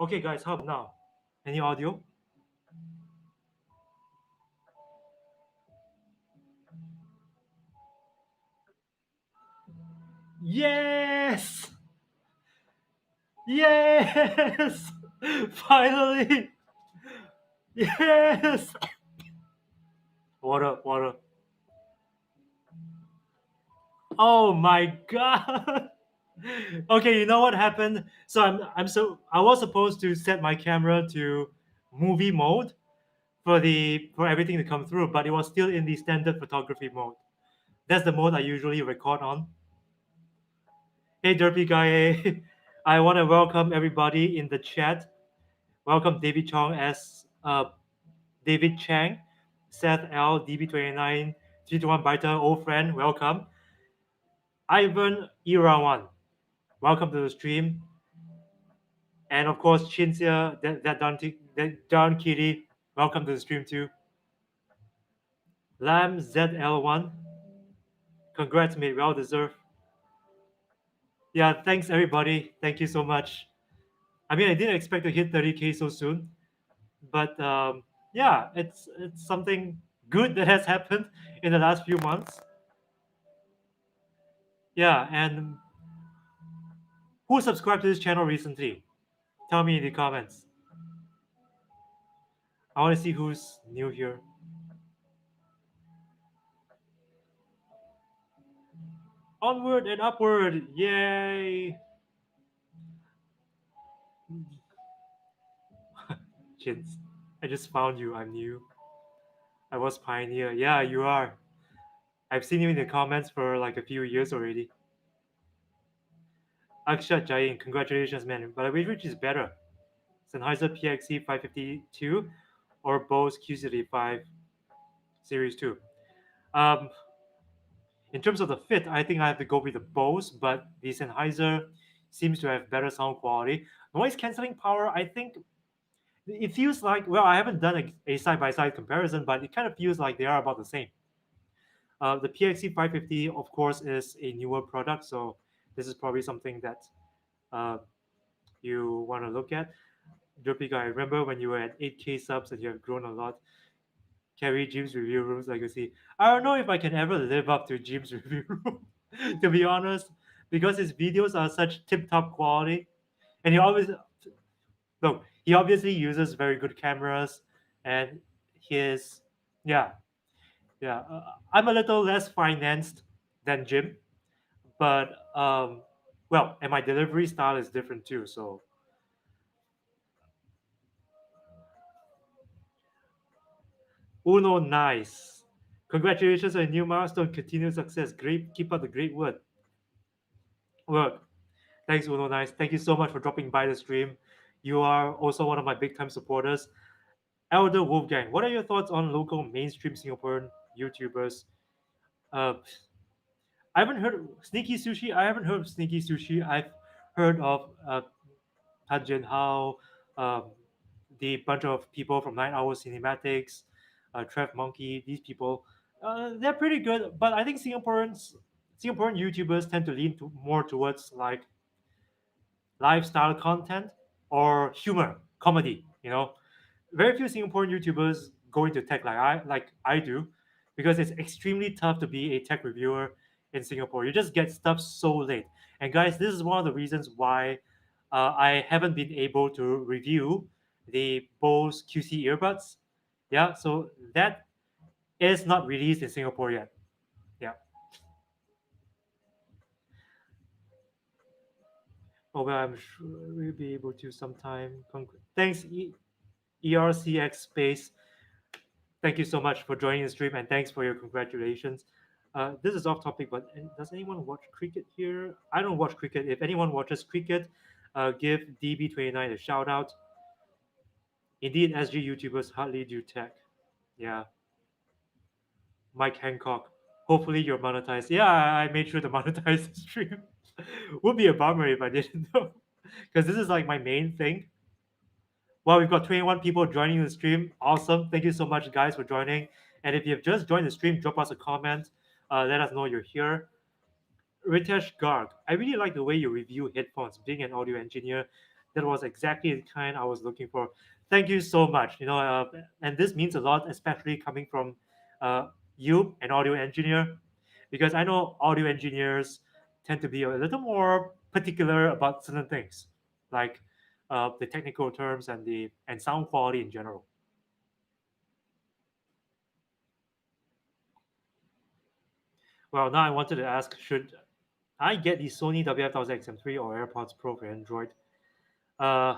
Okay, guys, how about now? Any audio? Yes! Yes! Finally! Yes! Water, water. Oh my god! Okay, you know what happened? So I was supposed to set my camera to movie mode for everything to come through, but it was still in the standard photography mode. That's the mode I usually record on. Hey Derpy guy, I want to welcome everybody in the chat. Welcome David Chong as David Chang, Seth L, DB29, 321 Baita, old friend, welcome. Ivan Irawan, welcome to the stream. And of course, Chinsia, that darn kitty, welcome to the stream too. Lam ZL1, congrats mate, well deserved. Yeah, thanks everybody. Thank you so much. I mean, I didn't expect to hit 30K so soon, but yeah, it's something good that has happened in the last few months. Yeah, and who subscribed to this channel recently? Tell me in the comments. I want to see who's new here. Onward and upward! Yay! Chins, I just found you. I'm new. I was pioneer. Yeah, you are. I've seen you in the comments for like a few years already. Akshat Jain, congratulations, man. But which is better? Sennheiser PXC 552 or Bose QCD5 Series 2? Um, in terms of the fit, I think I have to go with the Bose, but the Sennheiser seems to have better sound quality. Noise cancelling power, I think it feels like, well, I haven't done a side by side comparison, but it kind of feels like they are about the same. The PXC 550, of course, is a newer product, so this is probably something that uh, you want to look at. Dropiga, I remember when you were at 8K subs and you have grown a lot. Carry Jim's review room's legacy. I don't know if I can ever live up to Jim's review room, to be honest, because his videos are such tip-top quality, and he obviously uses very good cameras, and his yeah yeah. I'm a little less financed than Jim, but well, and my delivery style is different too. So Uno, nice. Congratulations on a new milestone. Continued success. Great. Keep up the great work. Thanks, Uno. Nice. Thank you so much for dropping by the stream. You are also one of my big time supporters. Elder Wolfgang, what are your thoughts on local mainstream Singaporean YouTubers? Uh, I haven't heard of Sneaky Sushi. I haven't heard of Sneaky Sushi. I've heard of Tan Jin Hao, um, the bunch of people from 9 Hours Cinematics, Trev Monkey. These people, they're pretty good. But I think Singaporean YouTubers tend to lean more towards like lifestyle content or humor, comedy. Very few Singaporean YouTubers go into tech like I do, because it's extremely tough to be a tech reviewer in Singapore. You just get stuff so late. And guys, this is one of the reasons why I haven't been able to review the Bose QC earbuds. Yeah, so that is not released in Singapore yet. Yeah. Oh well, I'm sure we'll be able to sometime. Thanks, ERCX Space. Thank you so much for joining the stream, and thanks for your congratulations. This is off topic, but does anyone watch cricket here? I don't watch cricket. If anyone watches cricket, give DB29 a shout out. Indeed, SG YouTubers hardly do tech. Yeah, Mike Hancock. Hopefully you're monetized. Yeah, I made sure to monetize the stream. Would be a bummer if I didn't know, because this is like my main thing. Well, we've got 21 people joining the stream. Awesome. Thank you so much, guys, for joining. And if you've just joined the stream, drop us a comment. Let us know you're here. Ritesh Garg, I really like the way you review headphones. Being an audio engineer, That was exactly the kind I was looking for. Thank you so much. And this means a lot, especially coming from you, an audio engineer, because I know audio engineers tend to be a little more particular about certain things, like the technical terms and the and sound quality in general. Well, now I wanted to ask, should I get the Sony WF-1000 XM3 or AirPods Pro for Android? Uh,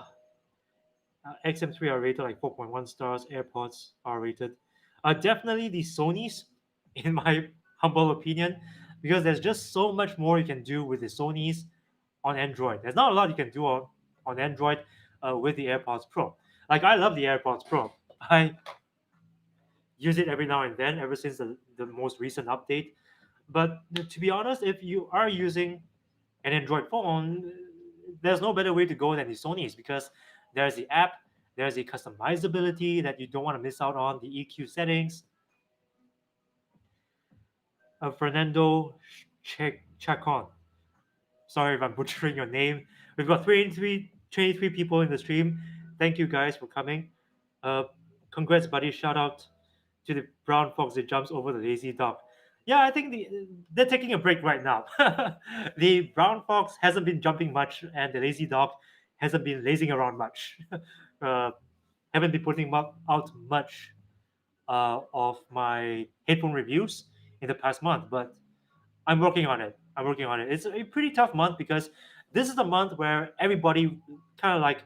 XM3 are rated like 4.1 stars. AirPods are rated. Definitely the Sony's, in my humble opinion, because there's just so much more you can do with the Sony's on Android. There's not a lot you can do on Android with the AirPods Pro. Like I love the AirPods Pro. I use it every now and then, ever since the most recent update. But to be honest, if you are using an Android phone, there's no better way to go than the Sony's because there's the app, there's the customizability that you don't want to miss out on, the EQ settings. Fernando Chacon. Sorry if I'm butchering your name. We've got 23 people in the stream. Thank you guys for coming. Uh, congrats, buddy. Shout out to the brown fox that jumps over the lazy dog. Yeah, I think they're taking a break right now. The brown fox hasn't been jumping much, and the lazy dog hasn't been lazing around much. uh, haven't been putting out much of my headphone reviews in the past month, but I'm working on it. I'm working on it. It's a pretty tough month because this is the month where everybody kind of like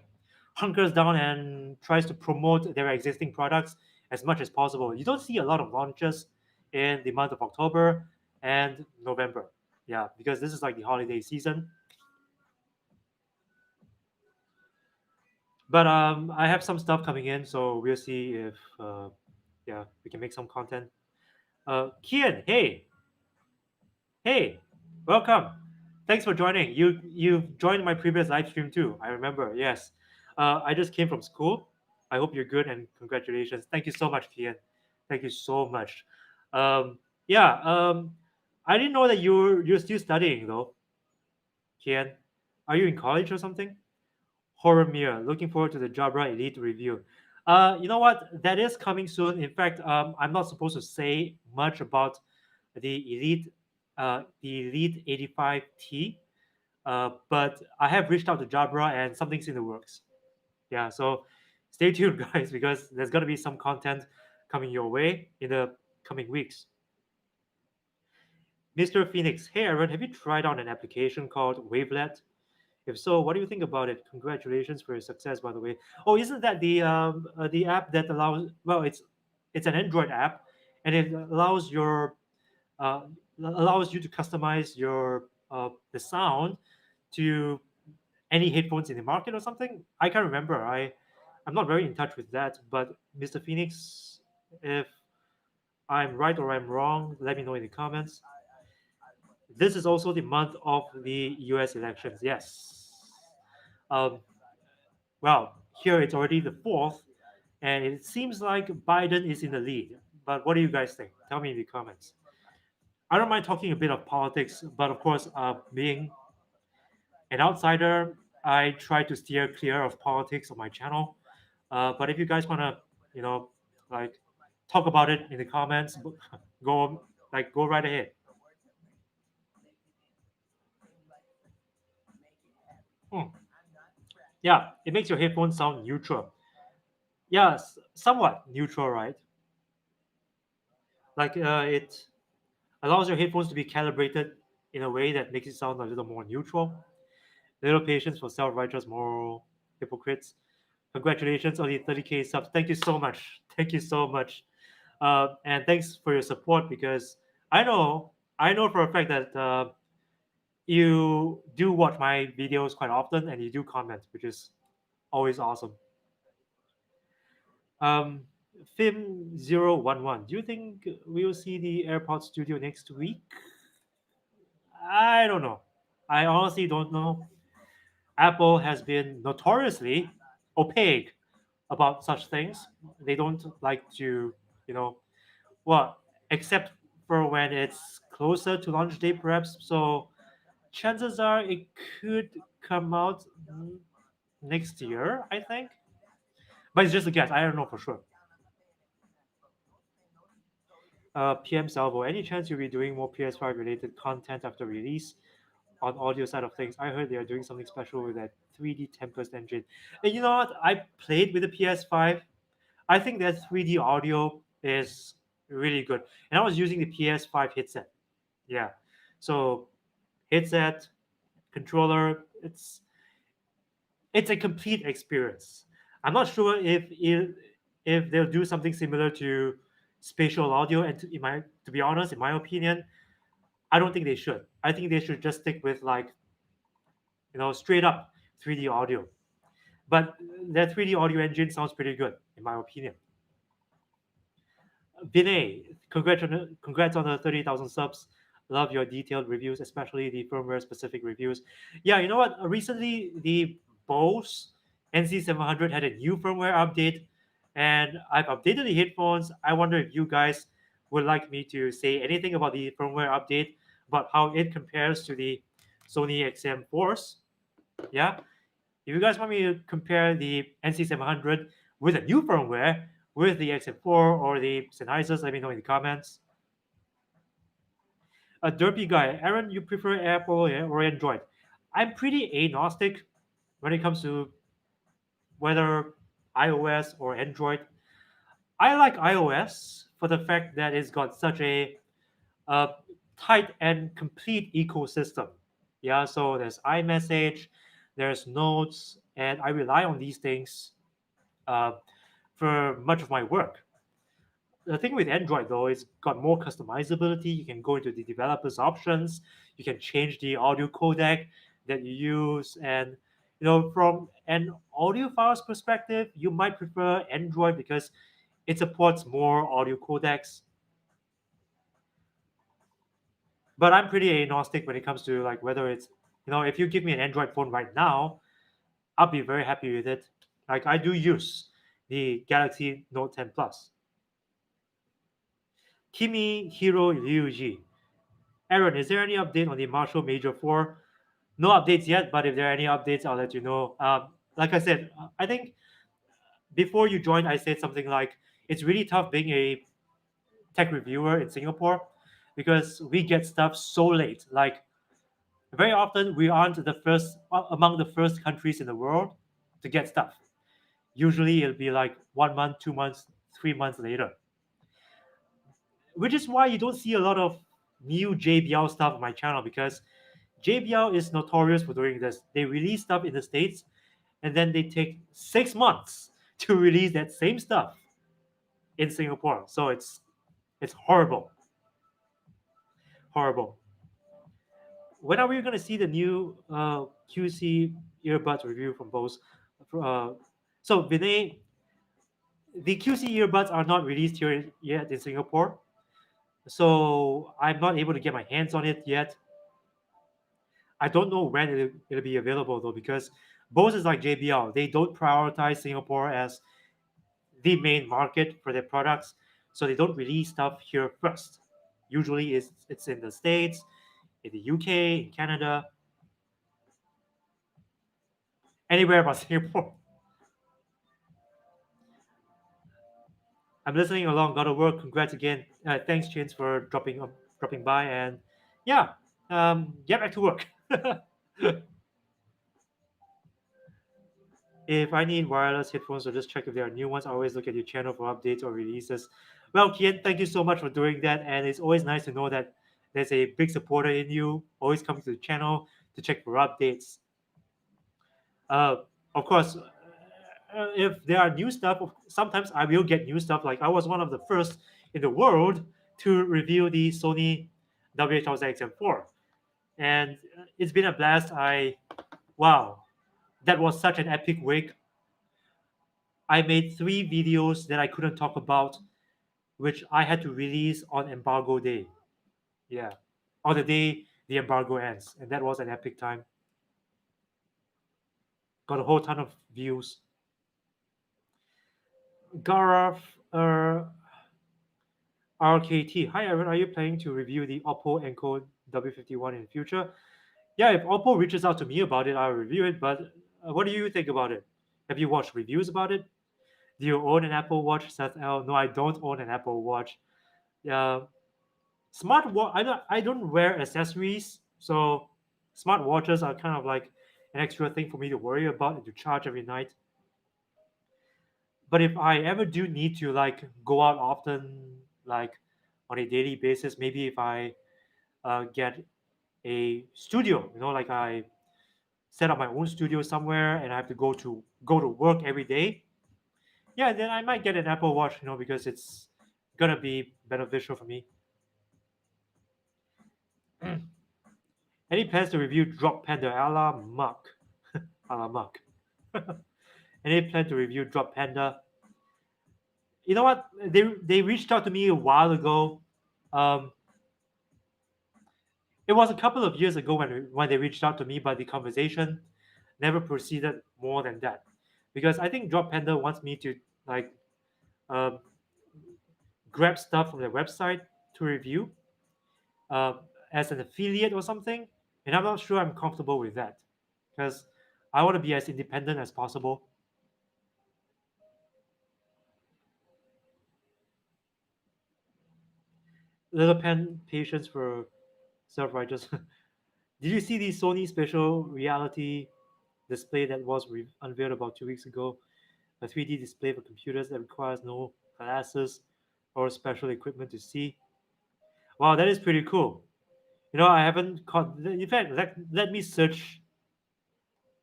hunkers down and tries to promote their existing products as much as possible. You don't see a lot of launches in the month of October and November. Yeah, because this is like the holiday season. But I have some stuff coming in, so we'll see if yeah we can make some content. Kian, hey, welcome. Thanks for joining. You joined my previous live stream too. I remember. Yes. I just came from school. I hope you're good and congratulations. Thank you so much, Kian. Thank you so much. Yeah. I didn't know that you're still studying though, Kian. Are you in college or something? Horror Mirror. Looking forward to the Jabra Elite review. You know what? That is coming soon. In fact, I'm not supposed to say much about the Elite 85T, but I have reached out to Jabra and something's in the works. Yeah, so stay tuned, guys, because there's gonna be some content coming your way in the coming weeks. Mr. Phoenix, hey Aaron, have you tried out an application called Wavelet? If so, what do you think about it? Congratulations for your success, by the way. Oh, isn't that the app that allows? Well, it's an Android app, and it uh, allows you to customize your the sound to any headphones in the market or something. I can't remember. I'm not very in touch with that. But Mr. Phoenix, if I'm right or I'm wrong, let me know in the comments. This is also the month of the U.S. elections. Yes. Um, well, here it's already the fourth, and it seems like Biden is in the lead. But what do you guys think? Tell me in the comments. I don't mind talking a bit of politics, but of course, being an outsider, I try to steer clear of politics on my channel. But if you guys wanna, you know, like talk about it in the comments, go go right ahead. Hmm. Yeah, it makes your headphones sound neutral. Yeah, somewhat neutral, right? Like it allows your headphones to be calibrated in a way that makes it sound a little more neutral. Little patience for self-righteous moral hypocrites. Congratulations on the 30K subs. Thank you so much. Thank you so much. And thanks for your support because I know for a fact that you do watch my videos quite often and you do comment, which is always awesome. Um, Fim011, do you think we will see the AirPods Studio next week? I don't know. I honestly don't know. Apple has been notoriously opaque about such things. They don't like to, you know, well, except for when it's closer to launch day, perhaps. So chances are it could come out next year, I think. But it's just a guess. I don't know for sure. PM Salvo, any chance you'll be doing more PS5 related content after release on audio side of things? I heard they are doing something special with that 3D Tempest engine. And you know what? I played with the PS5. I think that 3D audio is really good. And I was using the PS5 headset. Yeah. So headset, controller, it's a complete experience. I'm not sure if they'll do something similar to spatial audio. And to be honest, in my opinion, I don't think they should. I think they should just stick with like straight up 3D audio. But that 3D audio engine sounds pretty good in my opinion. Vinay, congrats on the 30,000 subs. Love your detailed reviews, especially the firmware specific reviews. Yeah, you know what? Recently, the Bose NC700 had a new firmware update, and I've updated the headphones. I wonder if you guys would like me to say anything about the firmware update, about how it compares to the Sony XM4s. Yeah, if you guys want me to compare the NC700 with a new firmware with the XM4 or the Sennheisers, let me know in the comments. A derpy guy, Aaron, you prefer Apple or Android? I'm pretty agnostic when it comes to whether iOS or Android. I like iOS for the fact that it's got such a tight and complete ecosystem. Yeah, so there's iMessage, there's Notes, and I rely on these things uh, for much of my work. The thing with Android though is got more customizability. You can go into the developers options. You can change the audio codec that you use, and from an audiophile perspective, you might prefer Android because it supports more audio codecs. But I'm pretty agnostic when it comes to like whether it's if you give me an Android phone right now, I'll be very happy with it. Like I do use the Galaxy Note 10 Plus. Kimi Hiro Ryuji. Aaron, is there any update on the Marshall Major 4? No updates yet, but if there are any updates, I'll let you know. Like I said, I think before you joined, I said something like it's really tough being a tech reviewer in Singapore because we get stuff so late. Like very often, we aren't the first among the first countries in the world to get stuff. Usually, it'll be like 1 month, 2 months, 3 months later, which is why you don't see a lot of new JBL stuff on my channel because JBL is notorious for doing this. They release stuff in the States and then they take 6 months to release that same stuff in Singapore. So it's horrible. Horrible. When are we going to see the new QC earbuds review from Bose? Uh, so Vinay, the QC earbuds are not released here yet in Singapore. So I'm not able to get my hands on it yet. I don't know when it'll be available though, because Bose is like JBL. They don't prioritize Singapore as the main market for their products, so they don't release stuff here first. Usually, it's in the States, in the UK, in Canada, anywhere but Singapore. I'm listening along. Gotta work. Congrats again. Thanks, Chins, for dropping by, and yeah, get back to work. If I need wireless headphones, or just check if there are new ones. I always look at your channel for updates or releases. Well, Kian, thank you so much for doing that, and it's always nice to know that there's a big supporter in you, always coming to the channel to check for updates. Uh, of course, if there are new stuff, sometimes I will get new stuff. Like I was one of the first in the world to review the Sony WH-1000XM4, and it's been a blast. Wow, that was such an epic week. I made 3 videos that I couldn't talk about, which I had to release on embargo day. Yeah, on the day the embargo ends, and that was an epic time. Got a whole ton of views. Garaf RKT. Hi, Aaron. Are you planning to review the Oppo Enco W51 in the future? Yeah, if Oppo reaches out to me about it, I'll review it. But What do you think about it? Have you watched reviews about it? Do you own an Apple Watch, Seth L? No, I don't own an Apple Watch. Yeah, smart watch. I don't wear accessories, so smart watches are kind of like an extra thing for me to worry about and to charge every night. But if I ever do need to like go out often, like on a daily basis, maybe if I get a studio, like I set up my own studio somewhere and I have to go to work every day, yeah, then I might get an Apple Watch, because it's gonna be beneficial for me. Any plans to review Drop Panda a la Mark? A la Mark. Any plan to review Drop Panda? You know what? They reached out to me a while ago. Um, it was a couple of years ago when they reached out to me, but the conversation never proceeded more than that. Because I think Drop Panda wants me to like um, grab stuff from their website to review uh, as an affiliate or something, and I'm not sure I'm comfortable with that because I want to be as independent as possible. Little pen patience for self-righteous. Did you see the Sony special reality display that was unveiled about 2 weeks ago? A 3D display for computers that requires no glasses or special equipment to see. Wow, that is pretty cool. I haven't caught. In fact, let me search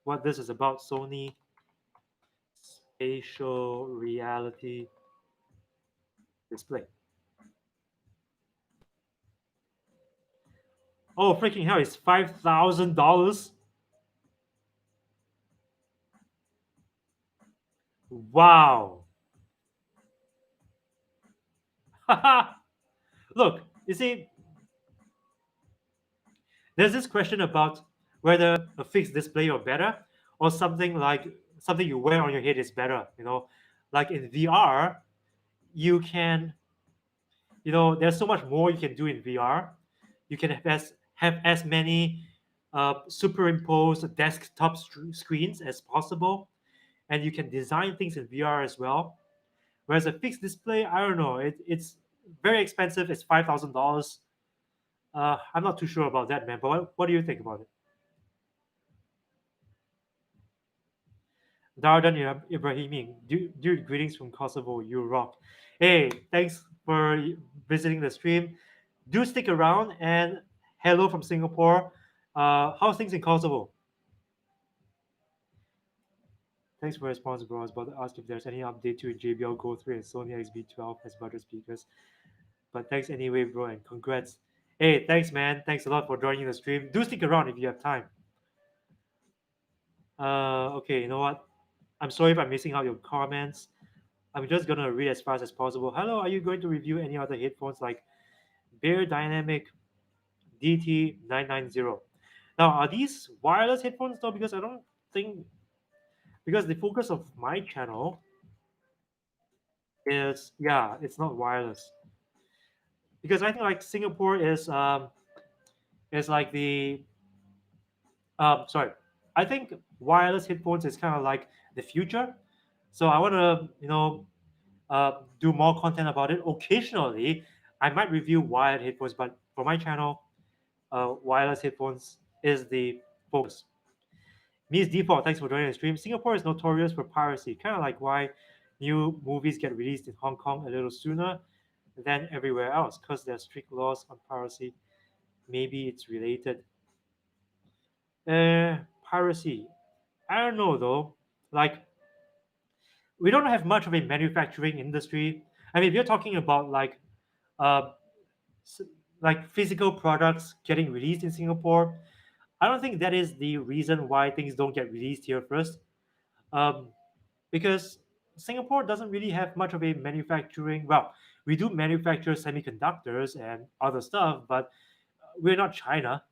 what this is about. Sony spatial reality display. Oh, freaking hell! It's $5,000. Wow. Look, you see, there's this question about whether a fixed display are better or something you wear on your head is better. Like in VR, you can, there's so much more you can do in VR. You can have as many superimposed desktop screens as possible, and you can design things in VR as well. Whereas a fixed display, I don't know, it's very expensive. It's $5,000. I'm not too sure about that, man. But what do you think about it? Dardan Ibrahimi, dude, greetings from Kosovo. You rock. Hey, thanks for visiting the stream. Do stick around and hello from Singapore. How's things in Kosovo? Thanks for your response, bro. I was about to ask if there's any update to JBL Go 3 and Sony XB12 as better speakers. But thanks anyway, bro, and congrats. Hey, thanks, man. Thanks a lot for joining the stream. Do stick around if you have time. Okay, you know what? I'm sorry if I'm missing out your comments. I'm just gonna read as fast as possible. Hello, are you going to review any other headphones like Bear Dynamic DT990? Now, are these wireless headphones though? Because I don't think because the focus of my channel is, yeah, it's not wireless. Because I think like Singapore is like the sorry, I think wireless headphones is kind of like the future. So I want to do more content about it. Occasionally, I might review wired headphones, but for my channel, wireless headphones is the focus. Mies Default, thanks for joining the stream. Singapore is notorious for piracy, kind of like why new movies get released in Hong Kong a little sooner than everywhere else, because there's strict laws on piracy. Maybe it's related. Piracy. I don't know though. Like, we don't have much of a manufacturing industry. I mean, if you're talking about uh, s- like physical products getting released in Singapore, I don't think that is the reason why things don't get released here first. Um, because Singapore doesn't really have much of a manufacturing. Well, we do manufacture semiconductors and other stuff, but we're not China.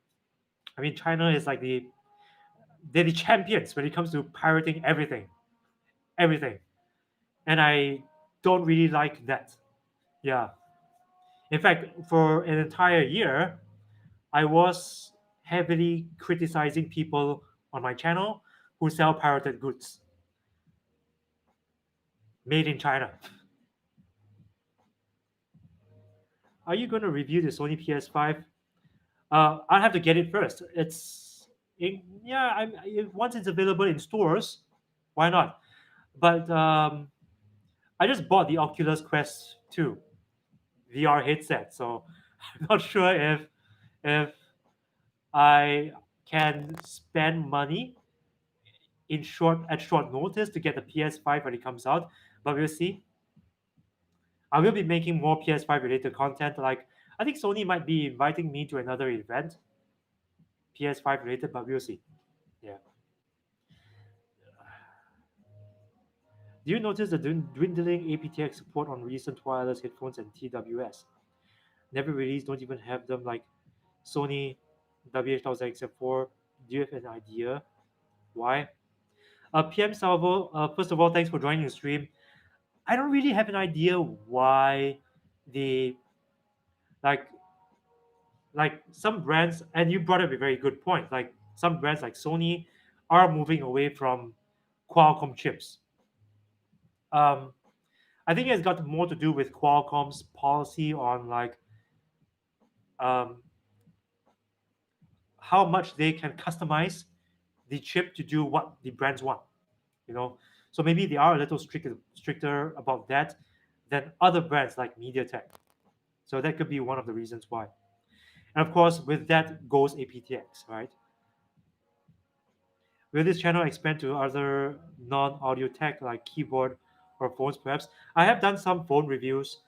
I mean, China is like they're the champions when it comes to pirating everything, and I don't really like that. Yeah. In fact, for an entire year, I was heavily criticizing people on my channel who sell pirated goods made in China. Are you going to review the Sony PS5? I'll have to get it first. Yeah, once it's available in stores, why not? But I just bought the Oculus Quest 2 VR headset, so I'm not sure if I can spend money at short notice to get the PS5 when it comes out. But we'll see. I will be making more PS5 related content. Like I think Sony might be inviting me to another event, PS5 related, but we'll see. Yeah. Do you notice the dwindling aptX support on recent wireless headphones and TWS? Never released, don't even have them like Sony WH-1000XM4. Do you have an idea why? PM Salvo, first of all, thanks for joining the stream. I don't really have an idea why the like some brands, and you brought up a very good point. Like some brands like Sony are moving away from Qualcomm chips. Um, I think it's got more to do with Qualcomm's policy on like um, how much they can customize the chip to do what the brands want. You know, so maybe they are a little stricter about that than other brands like MediaTek. So that could be one of the reasons why. And of course, with that goes aptX, right? Will this channel expand to other non-audio tech like keyboard or phones perhaps? I have done some phone reviews.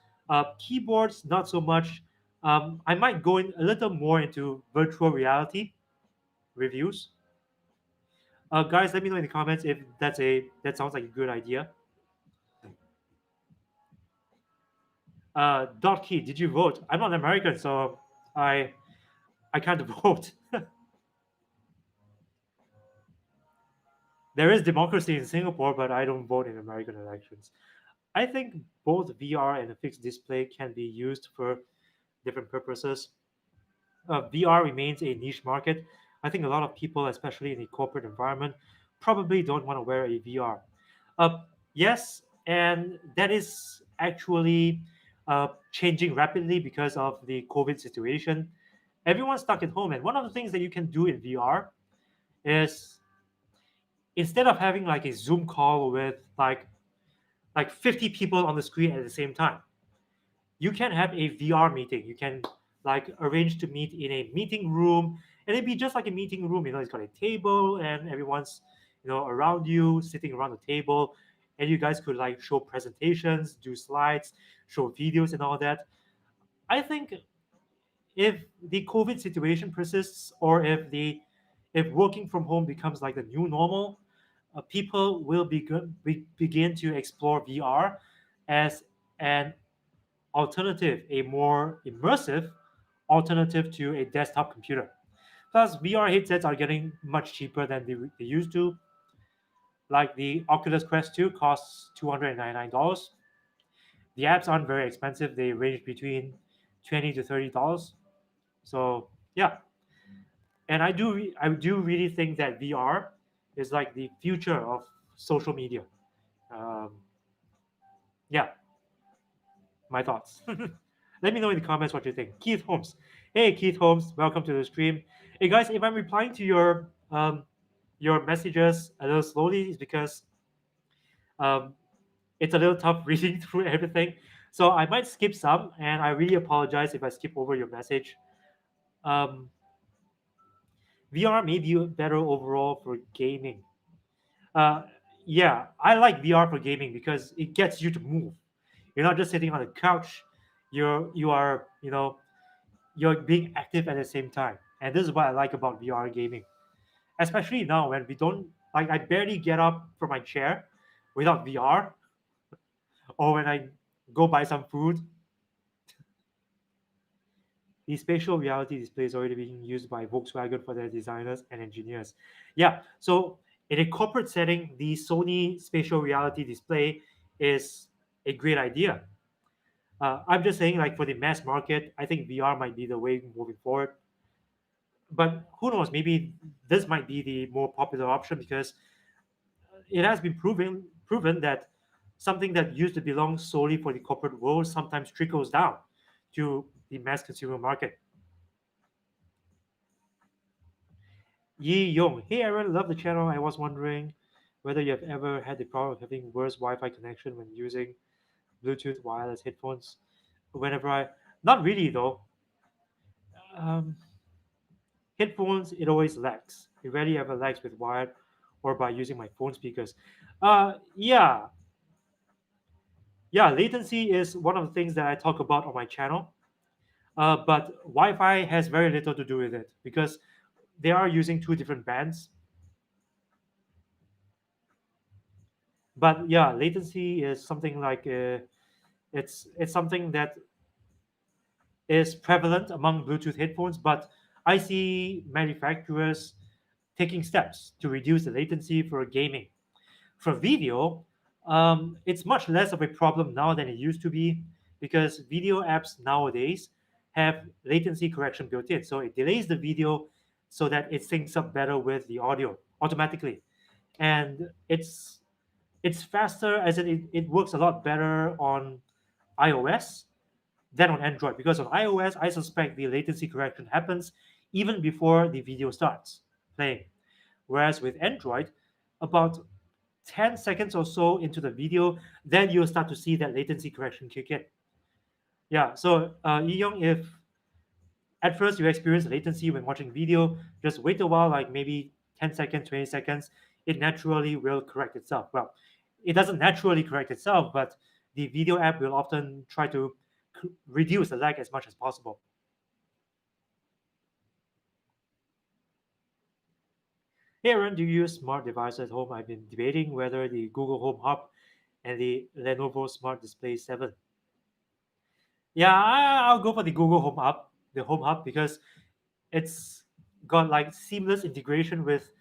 Keyboards, not so much. I might go in a little more into virtual reality reviews. Guys, let me know in the comments if that sounds like a good idea. Dot key, did you vote? I'm not American, so I I can't vote. There is democracy in Singapore, but I don't vote in American elections. I think both VR and a fixed display can be used for different purposes. VR remains a niche market. I think a lot of people, especially in the corporate environment, probably don't want to wear a VR. Yes, and that is actually changing rapidly because of the COVID situation. Everyone's stuck at home, and one of the things that you can do in VR is instead of having like a Zoom call with like 50 people on the screen at the same time, you can have a VR meeting. You can like arrange to meet in a meeting room, and it'd be just like a meeting room. You know, it's got a table, and everyone's around you, sitting around the table, and you guys could like show presentations, do slides, show videos, and all that. I think if the COVID situation persists, or if working from home becomes like the new normal, people will begin to explore VR as an alternative, a more immersive alternative to a desktop computer. Plus, VR headsets are getting much cheaper than they used to. Like the Oculus Quest 2 costs $299. The apps aren't very expensive, they range between $20 to $30. So, yeah. And I do really think that VR is like the future of social media. Um, yeah, my thoughts. Let me know in the comments what you think. Keith Holmes. Hey, Keith Holmes, welcome to the stream. Hey, guys, if I'm replying to your messages a little slowly, it's because um, it's a little tough reading through everything. So I might skip some, and I really apologize if I skip over your message. Um, VR may be better overall for gaming. Uh, yeah, I like VR for gaming because it gets you to move. You're not just sitting on a couch. You are you're being active at the same time, and this is what I like about VR gaming. Especially now when we don't like, I barely get up from my chair without VR, or when I go buy some food. The spatial reality display is already being used by Volkswagen for their designers and engineers. Yeah, so in a corporate setting, the Sony spatial reality display is a great idea. I'm just saying, like for the mass market, I think VR might be the way moving forward. But who knows? Maybe this might be the more popular option because it has been proven that something that used to belong solely for the corporate world sometimes trickles down to the mass consumer market. Yi Yong, hey Aaron, love the channel. I was wondering whether you have ever had the problem of having worse Wi-Fi connection when using Bluetooth wireless headphones. Whenever I, not really though. Um, Headphones, it always lags. It rarely ever lags with wired or by using my phone speakers. Yeah, yeah. Latency is one of the things that I talk about on my channel. But Wi-Fi has very little to do with it because they are using two different bands. But yeah, latency is something like it's something that is prevalent among Bluetooth headphones. But I see manufacturers taking steps to reduce the latency for gaming. For video, it's much less of a problem now than it used to be because video apps nowadays have latency correction built in. So it delays the video so that it syncs up better with the audio automatically. And it's faster as it works a lot better on iOS than on Android because on iOS, I suspect the latency correction happens even before the video starts playing. Whereas with Android, about 10 seconds or so into the video, then you'll start to see that latency correction kick in. Yeah, so Young, if at first you experience latency when watching video, just wait a while, like maybe 10 seconds, 20 seconds, it naturally will correct itself. Well, it doesn't naturally correct itself, but the video app will often try to reduce the lag as much as possible. Hey Aaron, do you use smart devices at home? I've been debating whether the Google Home Hub and the Lenovo Smart Display 7. Yeah, I'll go for the Google Home Hub, the Home Hub, because it's got like seamless integration with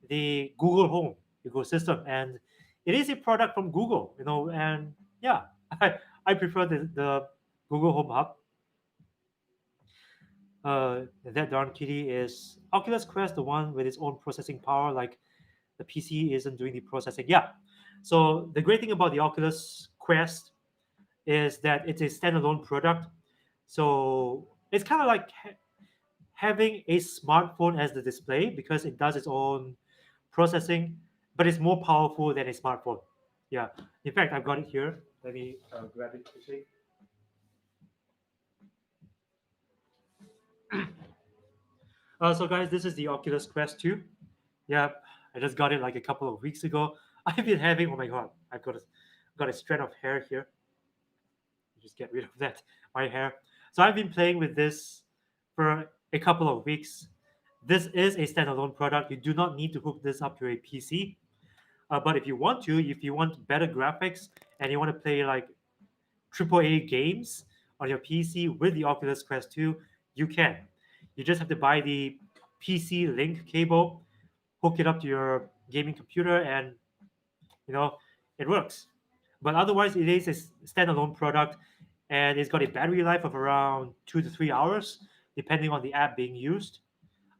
the Google Home ecosystem, and it is a product from Google, and yeah, I prefer the Google Home Hub. That darn kitty is Oculus Quest, the one with its own processing power, like the PC isn't doing the processing. Yeah. So the great thing about the Oculus Quest is that it's a standalone product. So it's kind of like having a smartphone as the display because it does its own processing, but it's more powerful than a smartphone. Yeah. In fact, I've got it here. Let me grab it quickly. So, guys, this is the Oculus Quest 2. Yeah, I just got it like a couple of weeks ago. I've been having, oh my god, got a strand of hair here. Just get rid of that, my hair. So I've been playing with this for a couple of weeks. This is a standalone product. You do not need to hook this up to a PC. But if you want to, if you want better graphics and you want to play like AAA games on your PC with the Oculus Quest 2, you can. You just have to buy the PC link cable, hook it up to your gaming computer, and you know it works. But otherwise, it is a standalone product, and it's got a battery life of around 2 to 3 hours, depending on the app being used.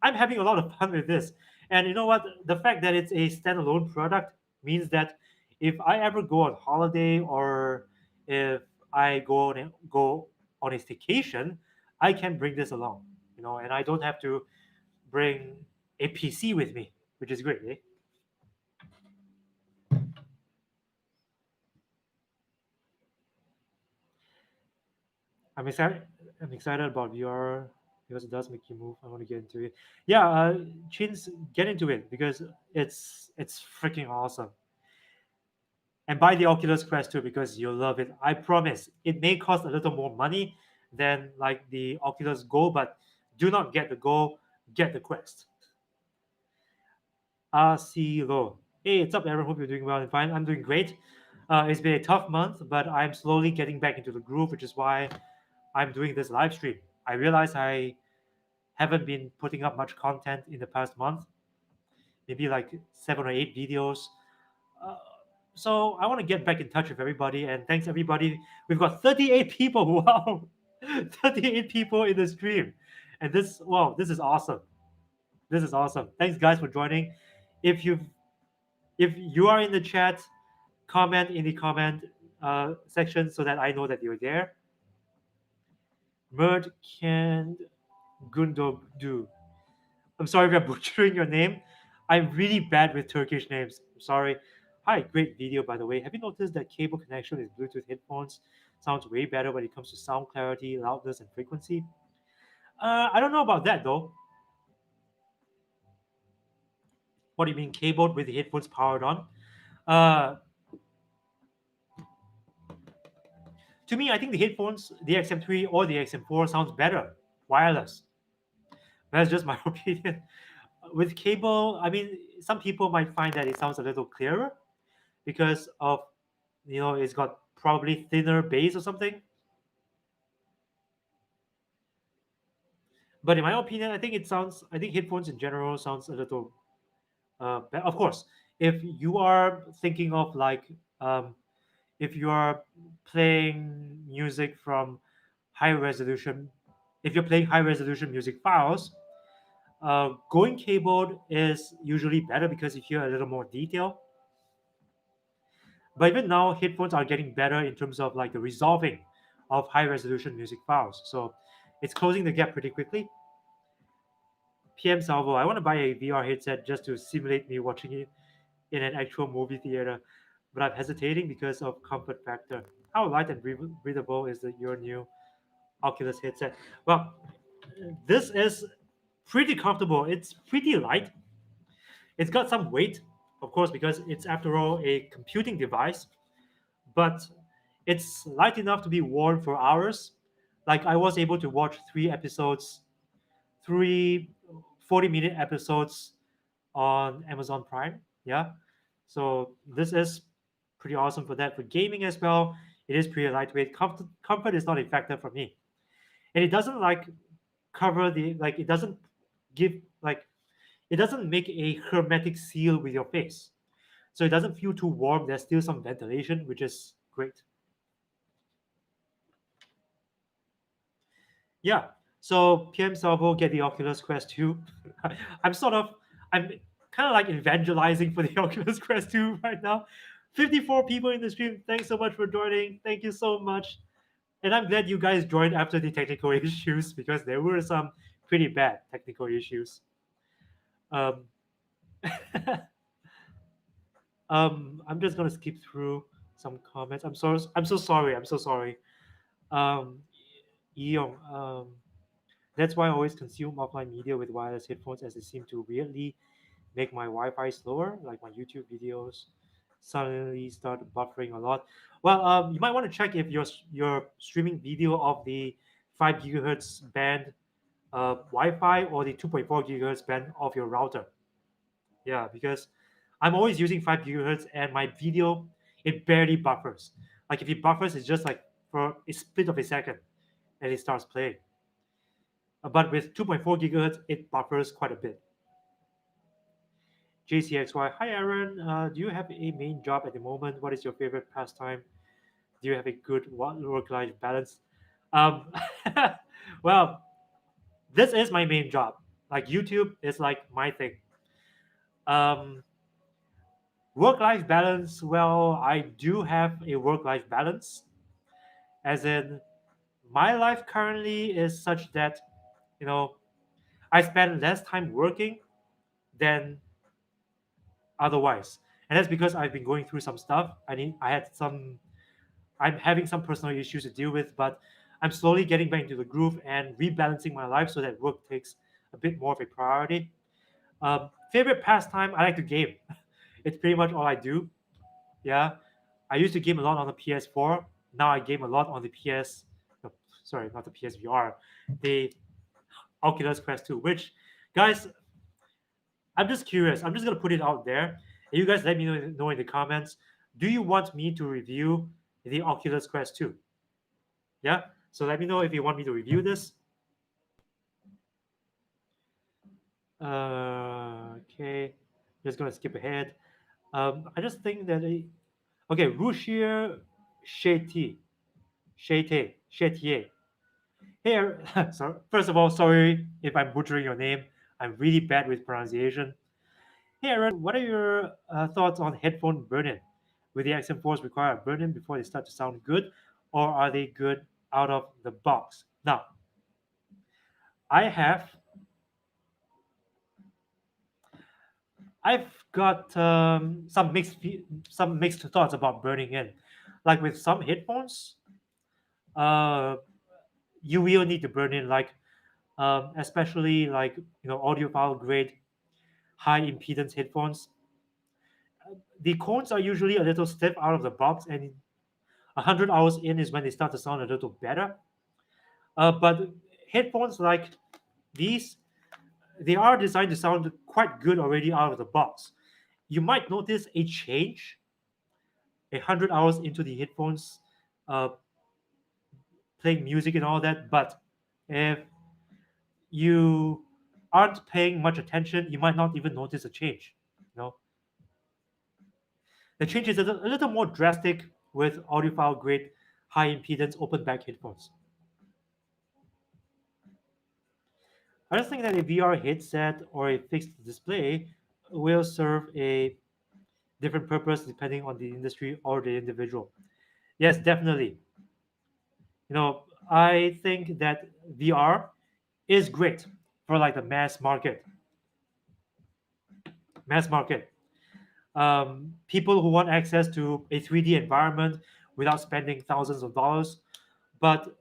I'm having a lot of fun with this. And you know what? The fact that it's a standalone product means that if I ever go on holiday or if I go on a staycation, I can bring this along, and I don't have to bring a PC with me, which is great, eh? I'm excited. I'm excited about VR because it does make you move. I want to get into it. Yeah, Chins, get into it because it's freaking awesome. And buy the Oculus Quest 2 because you'll love it. I promise. It may cost a little more money than like the Oculus Go, but do not get the Go, get the Quest. RC Low. Hey, what's up, Aaron? Hope you're doing well and fine. I'm doing great. It's been a tough month, but I'm slowly getting back into the groove, which is why I'm doing this live stream. I realize I haven't been putting up much content in the past month, maybe like 7 or 8 videos. Uh, so I want to get back in touch with everybody, and thanks everybody. We've got 38 people. Wow, 38 people in the stream, and this is awesome. This is awesome. Thanks guys for joining. If you've If you are in the chat, comment in the comment section so that I know that you're there. Mert can Gundobu. I'm sorry if I'm butchering your name. I'm really bad with Turkish names. I'm sorry. Hi, great video by the way. Have you noticed that cable connection with Bluetooth headphones sounds way better when it comes to sound clarity, loudness, and frequency? I don't know about that though. What do you mean cabled with the headphones powered on? Uh, to me, I think the headphones, the XM3 or the XM4 sounds better wireless. That's just my opinion. With cable, I mean, some people might find that it sounds a little clearer because of it's got probably thinner bass or something. But in my opinion, I think headphones in general sounds a little of course, if you are thinking of like um, if you are playing music from high resolution, if you're playing high resolution music files, going cabled is usually better because you hear a little more detail. But even now, headphones are getting better in terms of like the resolving of high resolution music files. So it's closing the gap pretty quickly. PM Salvo, I want to buy a VR headset just to simulate me watching it in an actual movie theater, but I'm hesitating because of comfort factor. How light and breathable is your new Oculus headset? Well, this is pretty comfortable. It's pretty light. It's got some weight, of course, because it's after all a computing device, but it's light enough to be worn for hours. Like I was able to watch three 40-minute episodes on Amazon Prime. Yeah. So this is pretty awesome for that. For gaming as well, it is pretty lightweight. Comfort is not a factor for me. And it doesn't like cover the like it doesn't give like it doesn't make a hermetic seal with your face. So it doesn't feel too warm. There's still some ventilation, which is great. Yeah. So PM Salvo get the Oculus Quest 2. I'm kind of like evangelizing for the Oculus Quest 2 right now. 54 people in the stream. Thanks so much for joining. Thank you so much. And I'm glad you guys joined after the technical issues because there were some pretty bad technical issues. Um, I'm just gonna skip through some comments. I'm so sorry. I'm so sorry. Um, Yeong, that's why I always consume offline media with wireless headphones as they seem to weirdly make my Wi-Fi slower, like my YouTube videos suddenly start buffering a lot. Well, you might want to check if your streaming video of the 5 gigahertz band Wi-Fi or the 2.4 gigahertz band of your router. Yeah, because I'm always using 5 gigahertz and my video it barely buffers. Like if it buffers, it's just like for a split of a second and it starts playing. But with 2.4 gigahertz, it buffers quite a bit. JCXY, hi Aaron. Do you have a main job at the moment? What is your favorite pastime? Do you have a good work-life balance? Um, well, this is my main job. Like YouTube is like my thing. Um, Work-life balance. Well, I do have a work-life balance, as in my life currently is such that you know I spend less time working than otherwise, and that's because I've been going through some stuff. I'm having some personal issues to deal with, but I'm slowly getting back into the groove and rebalancing my life so that work takes a bit more of a priority. Favorite pastime, I like to game. It's pretty much all I do. Yeah, I used to game a lot on the PS4. Now I game a lot on the PS. No, sorry, not the PSVR, the Oculus Quest 2. Which, guys, I'm just curious. I'm just gonna put it out there. And you guys let me know in the comments. Do you want me to review the Oculus Quest 2? Yeah. So let me know if you want me to review this. Okay. Just gonna skip ahead. I just think that okay, Rushir Sheti. Shetier. Here, so first of all, sorry if I'm butchering your name. I'm really bad with pronunciation. Hey Aaron, what are your thoughts on headphone burn-in? Will the XM4s require a burn-in before they start to sound good, or are they good out of the box? Now, I have, I've got some mixed thoughts about burning in. Like with some headphones, uh, you will need to burn in, like especially like audiophile grade high impedance headphones. The cones are usually a little stiff out of the box, and 100 hours in is when they start to sound a little better. But headphones like these, they are designed to sound quite good already out of the box. You might notice a change 100 hours into the headphones, uh, playing music and all that. But if you aren't paying much attention, you might not even notice a change. You know, the change is a little more drastic with audiophile grade high impedance open back headphones. I just think that a VR headset or a fixed display will serve a different purpose depending on the industry or the individual. Yes, definitely. I think that VR is great for like the mass market. People who want access to a 3D environment without spending thousands of dollars. But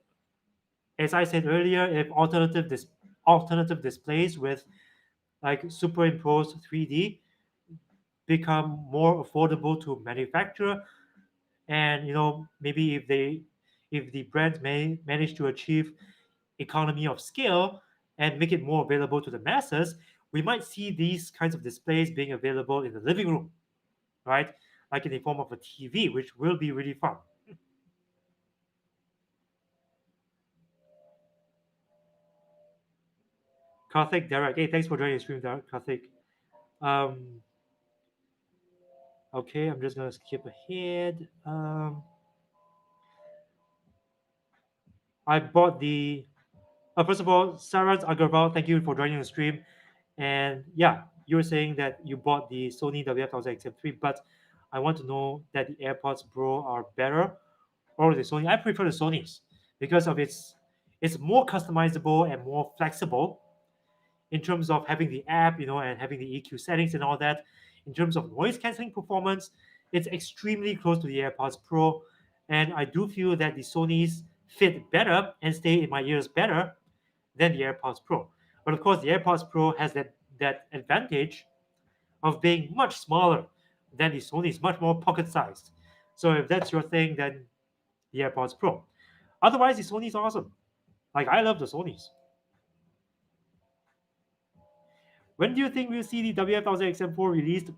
as I said earlier, if alternative displays with like superimposed 3D become more affordable to manufacture, and maybe if the brands may manage to achieve economy of scale and make it more available to the masses, we might see these kinds of displays being available in the living room, right? Like in the form of a TV, which will be really fun. Karthik, Derek, hey, thanks for joining the stream, Derek, Karthik. Um, okay, I'm just gonna skip ahead. I bought the. First of all, Saraj Agarwal, thank you for joining the stream. And yeah, you were saying that you bought the Sony WF-1000 XM3, but I want to know that the AirPods Pro are better or the Sony. I prefer the Sony's because of it's more customizable and more flexible in terms of having the app, and having the EQ settings and all that. In terms of noise canceling performance, it's extremely close to the AirPods Pro, and I do feel that the Sony's fit better and stay in my ears better than the AirPods Pro. But of course, the AirPods Pro has that advantage of being much smaller than the Sony's, much more pocket sized. So if that's your thing, then the AirPods Pro. Otherwise, the Sony's awesome. Like I love the Sony's. When do you think we'll see the WF-1000 XM4 released?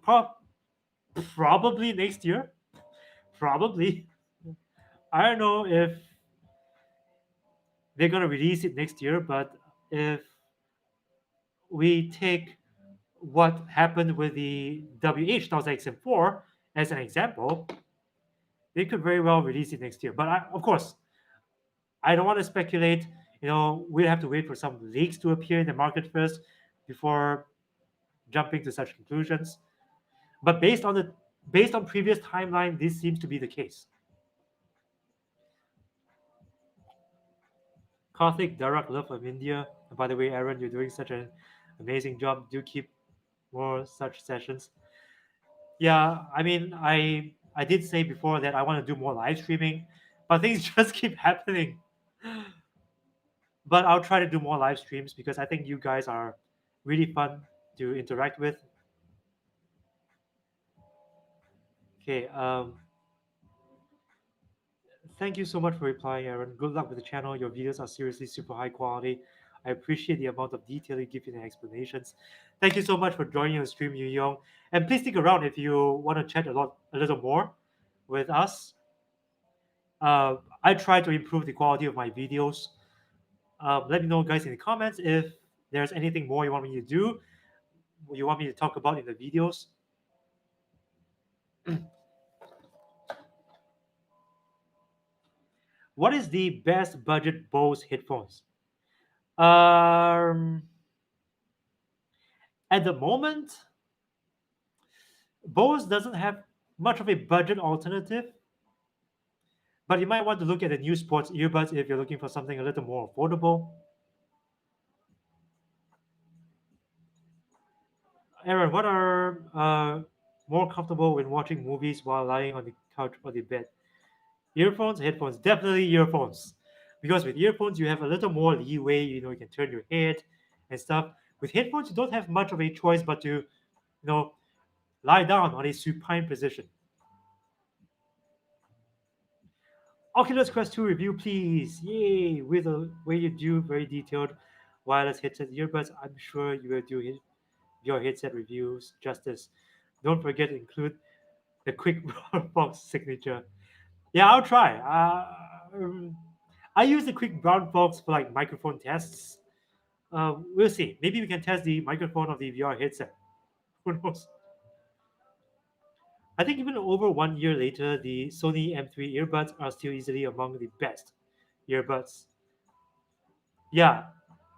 Probably next year. Probably. I don't know if they're gonna release it next year, but if we take what happened with the WH-1000 XM4 as an example, they could very well release it next year. But of course, I don't want to speculate. We'll have to wait for some leaks to appear in the market first before jumping to such conclusions. But based on previous timeline, this seems to be the case. Karthik, Darak, love from India. And by the way, Aaron, you're doing such an amazing job. Do keep more such sessions. Yeah, I mean, I did say before that I want to do more live streaming, but things just keep happening. But I'll try to do more live streams because I think you guys are really fun to interact with. Okay, thank you so much for replying, Aaron. Good luck with the channel. Your videos are seriously super high quality. I appreciate the amount of detail you give in the explanations. Thank you so much for joining the stream, Yu Yong. And please stick around if you want to chat a little more with us. I try to improve the quality of my videos. Let me know, guys, in the comments if there's anything more you want me to do, you want me to talk about in the videos. What is the best budget Bose headphones? Um, at the moment, Bose doesn't have much of a budget alternative, but you might want to look at the new sports earbuds if you're looking for something a little more affordable. Aaron, what are more comfortable when watching movies while lying on the couch or the bed? Earphones, headphones, definitely earphones. Because with earphones, you have a little more leeway. You can turn your head and stuff. With headphones, you don't have much of a choice but to, lie down on a supine position. Oculus Quest 2 review, please. Yay! With a way you do very detailed wireless headset earbuds, I'm sure you will do your headset reviews justice. Don't forget to include the quick box signature. Yeah, I'll try. I use the quick brown box for like microphone tests. We'll see. Maybe we can test the microphone of the VR headset. Who knows? I think even over 1 year later, the Sony M3 earbuds are still easily among the best earbuds. Yeah,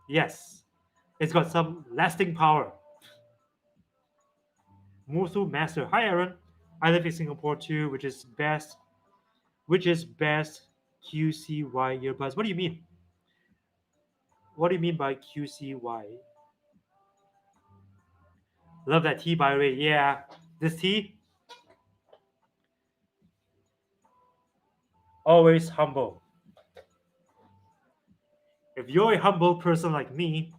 yes. It's got some lasting power. Musu Master. Hi Aaron. I live in Singapore too, which is best QCY earbuds. What do you mean? What do you mean by QCY? Love that tea, by the way. Yeah, this tea, always humble. If you're a humble person like me,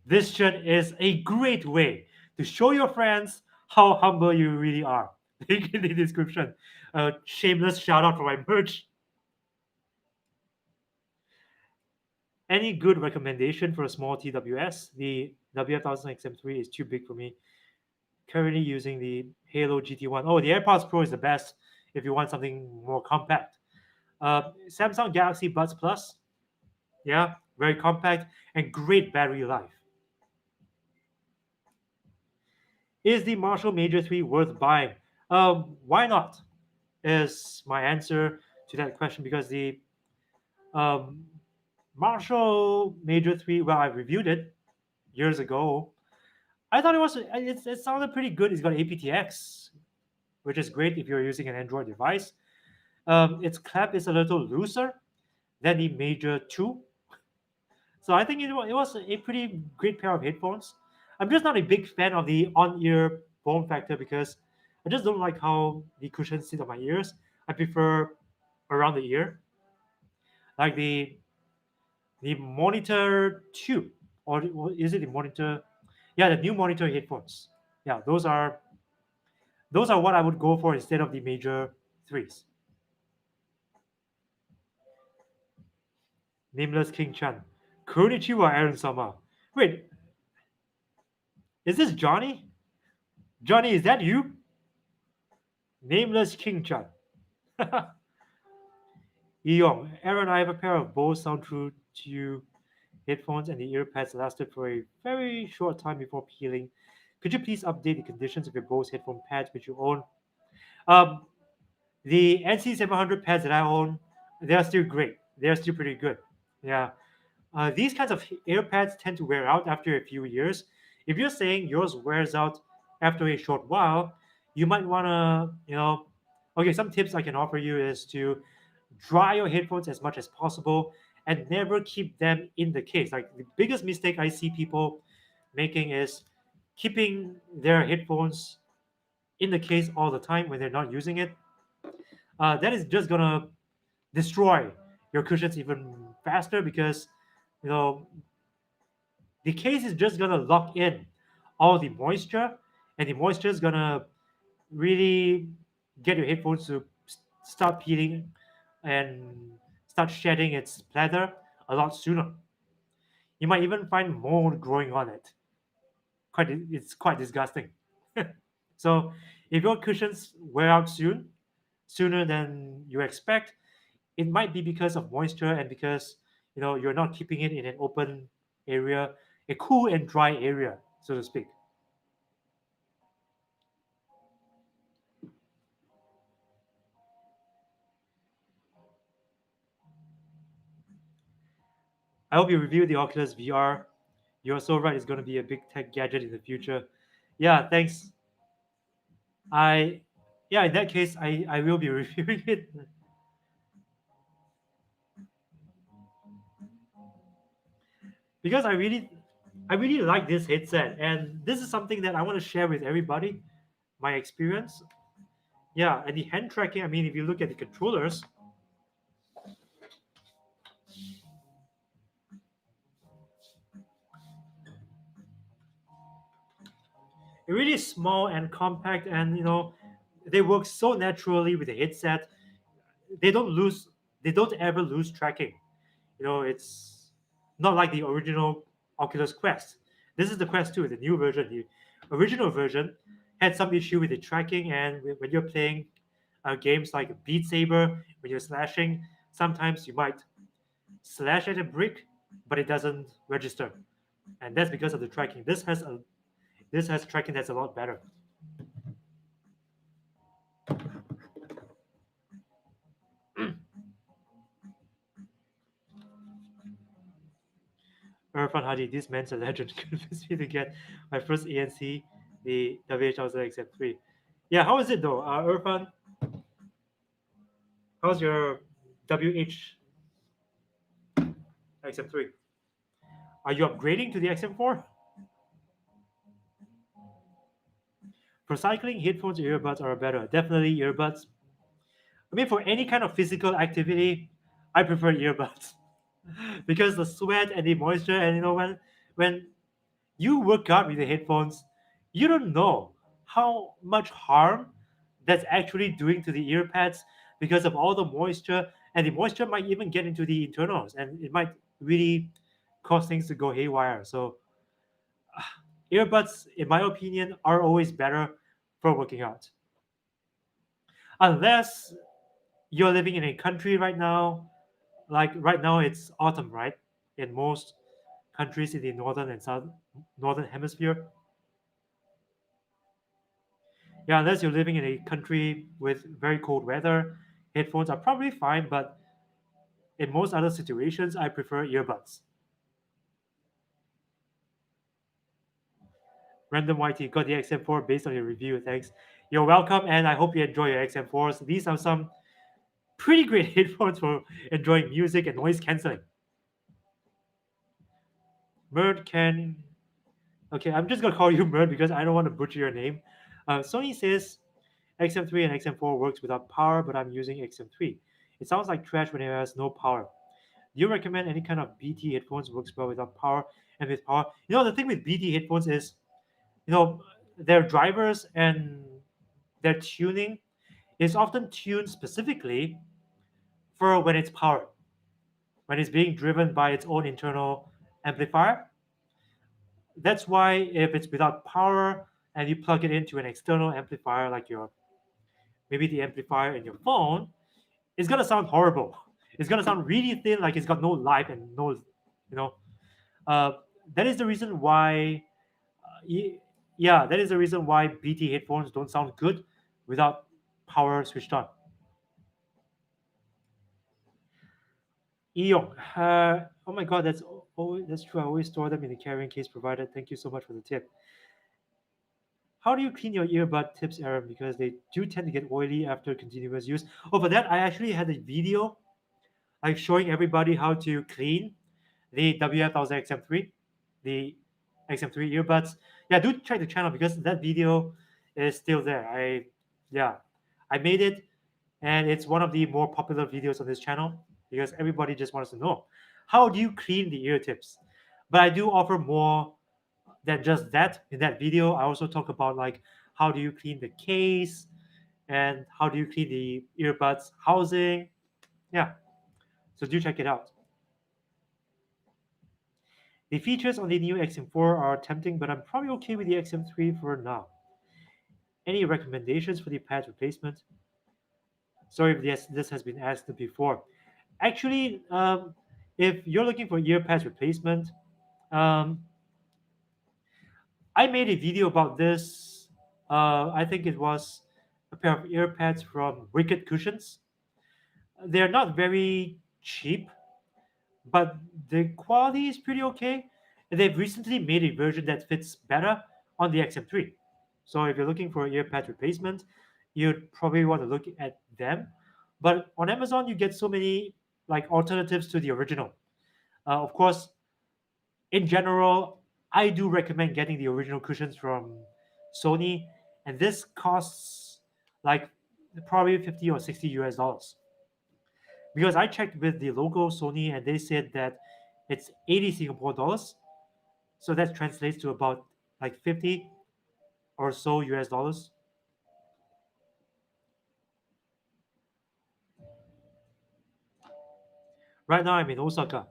this shirt is a great way to show your friends how humble you really are. Link in the description. A shameless shout out for my merch. Any good recommendation for a small TWS? The WF1000XM3 is too big for me. Currently using the Halo GT1. Oh, the AirPods Pro is the best if you want something more compact. Samsung Galaxy Buds Plus, yeah, very compact and great battery life. Is the Marshall Major 3 worth buying? Why not? Is my answer to that question because the um, Marshall Major 3, well, I reviewed it years ago. I thought it sounded pretty good. It's got aptX, which is great if you're using an Android device. Its clap is a little looser than the Major 2. So I think it was a pretty great pair of headphones. I'm just not a big fan of the on-ear form factor because I just don't like how the cushions sit on my ears. I prefer around the ear, like the Monitor 2, or is it the Monitor? Yeah, the new Monitor headphones. Yeah, those are what I would go for instead of the Major threes. Nameless King Chan. Konnichiwa, Aaron Sama. Wait, is this Johnny? Johnny, is that you? Nameless King Chan. Eeyong, Aaron, I have a pair of Bose Sound True to You headphones, and the ear pads lasted for a very short time before peeling. Could you please update the conditions of your Bose headphone pads which you own? Um, the NC700 pads that I own, they are still great. They are still pretty good. Yeah. These kinds of ear pads tend to wear out after a few years. If you're saying yours wears out after a short while, you might want to, okay, some tips I can offer you is to dry your headphones as much as possible and never keep them in the case. Like the biggest mistake I see people making is keeping their headphones in the case all the time when they're not using it. That is just gonna destroy your cushions even faster because you know the case is just gonna lock in all the moisture, and the moisture is gonna really get your headphones to start peeling and start shedding its leather a lot sooner. You might even find mold growing on it. It's quite disgusting. So, if your cushions wear out sooner than you expect, it might be because of moisture and because you're not keeping it in an open area, a cool and dry area, so to speak. I hope you review the Oculus VR. You're so right; it's going to be a big tech gadget in the future. Yeah, thanks. I yeah, in that case, I will be reviewing it because I really like this headset, and this is something that I want to share with everybody. My experience, yeah, and the hand tracking. I mean, if you look at the controllers, it really is small and compact, and they work so naturally with the headset. They don't lose. They don't ever lose tracking. It's not like the original Oculus Quest. This is the Quest 2, the new version. The original version had some issue with the tracking, and when you're playing games like Beat Saber, when you're slashing, sometimes you might slash at a brick, but it doesn't register, and that's because of the tracking. This has tracking that's a lot better. Irfan Hadi, this man's a legend, convinced me to get my first ANC, the WH1000XM3. Yeah, how is it though? Irfan, how's your WH XM3? Are you upgrading to the XM4? For cycling, headphones or earbuds are better. Definitely earbuds. I mean, for any kind of physical activity, I prefer earbuds because the sweat and the moisture, and when you work out with the headphones, you don't know how much harm that's actually doing to the ear pads because of all the moisture, and the moisture might even get into the internals, and it might really cause things to go haywire. So earbuds, in my opinion, are always better for working out. Unless you're living in a country right now, like right now it's autumn, right? In most countries in the northern and south northern hemisphere. Yeah, unless you're living in a country with very cold weather, headphones are probably fine, but in most other situations, I prefer earbuds. Random YT got the XM4 based on your review. Thanks. You're welcome, and I hope you enjoy your XM4s. These are some pretty great headphones for enjoying music and noise canceling. Merd can. Okay, I'm just gonna call you Merd because I don't want to butcher your name. Sony says XM3 and XM4 works without power, but I'm using XM3. It sounds like trash when it has no power. Do you recommend any kind of BT headphones works well without power and with power? The thing with BT headphones is, their drivers and their tuning is often tuned specifically for when it's powered, when it's being driven by its own internal amplifier. That's why if it's without power and you plug it into an external amplifier like your maybe the amplifier in your phone, it's gonna sound horrible. It's gonna sound really thin, like it's got no life and no, know. Uh, that is the reason why, yeah, that is the reason why BT headphones don't sound good without power switched on. Eon, oh my god, that's true. I always store them in the carrying case provided. Thank you so much for the tip. How do you clean your earbud tips, Aaron? Because they do tend to get oily after continuous use. Oh, for that, I actually had a video like showing everybody how to clean the WF1000XM3, the XM3 earbuds. Yeah, do check the channel because that video is still there. Yeah, I made it, and it's one of the more popular videos on this channel because everybody just wants to know how do you clean the ear tips. But I do offer more than just that in that video. I also talk about like how do you clean the case and how do you clean the earbuds housing. Yeah, so do check it out. The features on the new XM4 are tempting, but I'm probably okay with the XM3 for now. Any recommendations for the pad replacement? Sorry if this has been asked before. Actually, if you're looking for ear pads replacement, um, I made a video about this. I think it was a pair of ear pads from Wicked Cushions. They're not very cheap, but the quality is pretty okay. And they've recently made a version that fits better on the XM3. So if you're looking for an ear pad replacement, you'd probably want to look at them. But on Amazon, you get so many like alternatives to the original. Of course, in general, I do recommend getting the original cushions from Sony, and this costs like probably 50 or 60 US dollars. Because I checked with the local Sony and they said that it's 80 Singapore dollars. So that translates to about like 50 or so US dollars. Right now I'm in Osaka.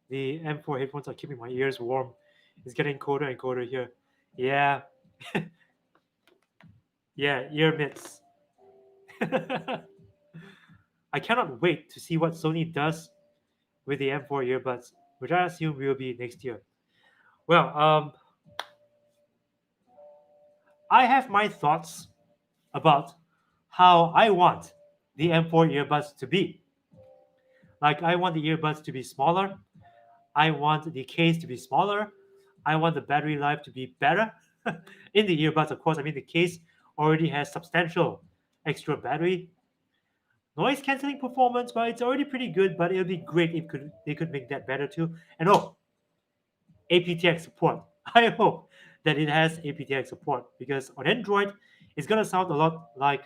The M4 headphones are keeping my ears warm. It's getting colder and colder here. Yeah, yeah, ear mitts. I cannot wait to see what Sony does with the M4 earbuds, which I assume will be next year. Well, I have my thoughts about how I want the M4 earbuds to be. Like, I want the earbuds to be smaller. I want the case to be smaller. I want the battery life to be better. In the earbuds, of course, I mean, the case already has substantial extra battery. Noise canceling performance, well, it's already pretty good, but it would be great if they could make that better too. And oh, aptX support. I hope that it has aptX support because on Android, it's gonna sound a lot like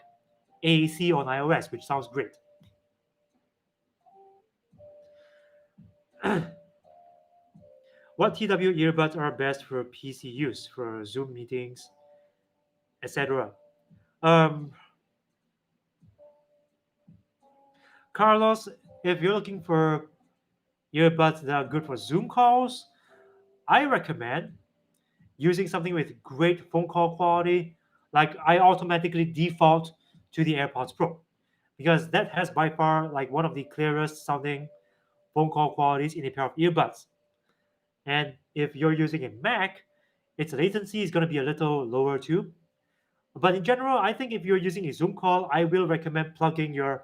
AAC on iOS, which sounds great. What TW earbuds are best for PC use, for Zoom meetings, etc.? Um, Carlos, if you're looking for earbuds that are good for Zoom calls, I recommend using something with great phone call quality. Like I automatically default to the AirPods Pro because that has by far like one of the clearest sounding phone call qualities in a pair of earbuds. And if you're using a Mac, its latency is going to be a little lower too. But in general, I think if you're using a Zoom call, I will recommend plugging a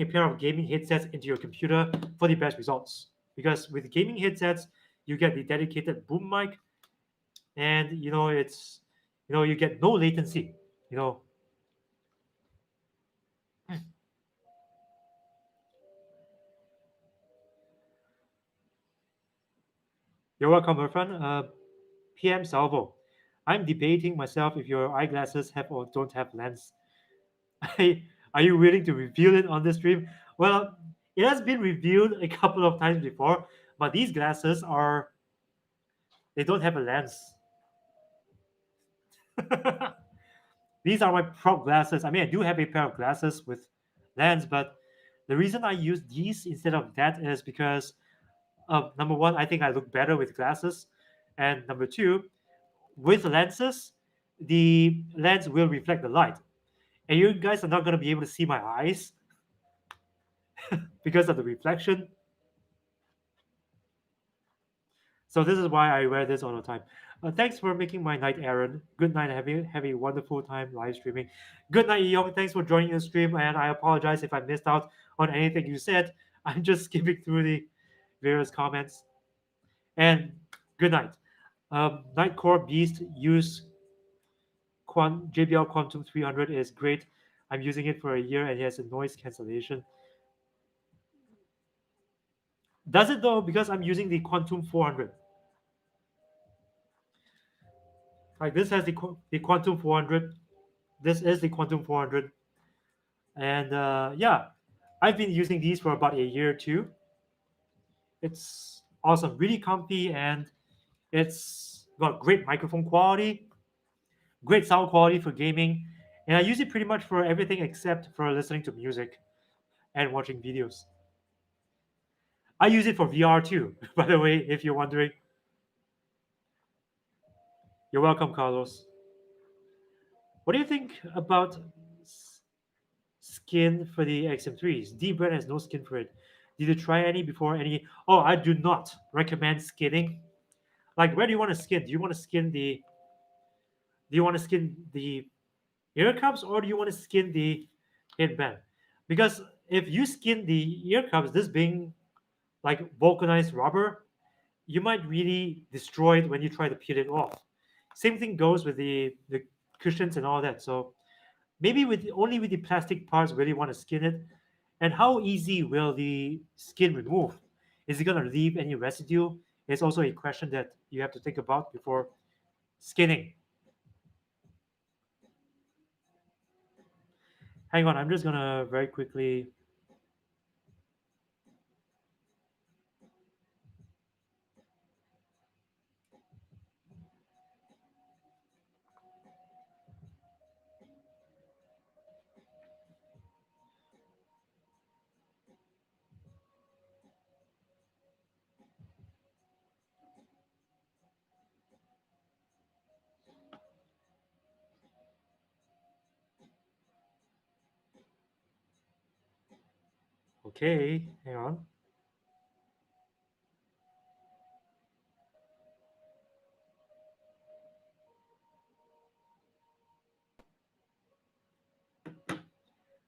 pair of gaming headsets into your computer for the best results. Because with gaming headsets, you get the dedicated boom mic, and you get no latency. You know, you're welcome, my friend. PM Salvo. I'm debating myself if your eyeglasses have or don't have lens. Are you willing to reveal it on the stream? Well, it has been revealed a couple of times before, but these glasses are they don't have a lens. These are my prop glasses. I mean, I do have a pair of glasses with lens, but the reason I use these instead of that is because number one, I think I look better with glasses, and number two, with lenses, the lens will reflect the light, and you guys are not going to be able to see my eyes because of the reflection. So this is why I wear this all the time. Thanks for making my night, Aaron. Good night. Have a wonderful time live streaming. Good night, Young. Thanks for joining the stream, and I apologize if I missed out on anything you said. I'm just skipping through the various comments. And good night. Nightcore Beast use JBL Quantum 300 is great. I'm using it for a year and it has a noise cancellation. Does it though? Because I'm using the Quantum 400. Like this has the Quantum 400. This is the Quantum 400, and yeah, I've been using these for about a year or two. It's awesome, really comfy, and it's got great microphone quality, great sound quality for gaming, and I use it pretty much for everything except for listening to music and watching videos. I use it for VR too, by the way, if you're wondering. You're welcome, Carlos. What do you think about skin for the XM3s? D brand has no skin for it. Did you try any before any? Oh, I do not recommend skinning. Like, where do you want to skin? Do you want to skin the ear cups or do you want to skin the headband? Because if you skin the ear cups, this being like vulcanized rubber, you might really destroy it when you try to peel it off. Same thing goes with the cushions and all that. So maybe with only with the plastic parts, really want to skin it. And how easy will the skin remove? Is it going to leave any residue? It's also a question that you have to think about before skinning. Hang on, I'm just gonna very quickly. Okay, hang on.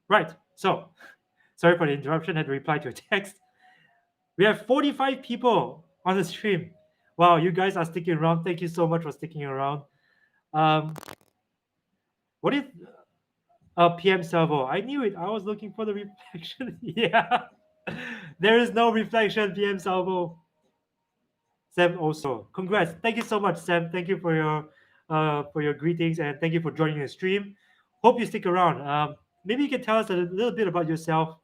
Right. So, sorry for the interruption. I had to reply to a text. We have 45 people on the stream. Wow, you guys are sticking around. Thank you so much for sticking around. Um, what is PM Salvo? I knew it. I was looking for the reflection. Yeah, there is no reflection. PM Salvo. Sam also. Congrats. Thank you so much, Sam. Thank you for your greetings and thank you for joining the stream. Hope you stick around. Maybe you can tell us a little bit about yourself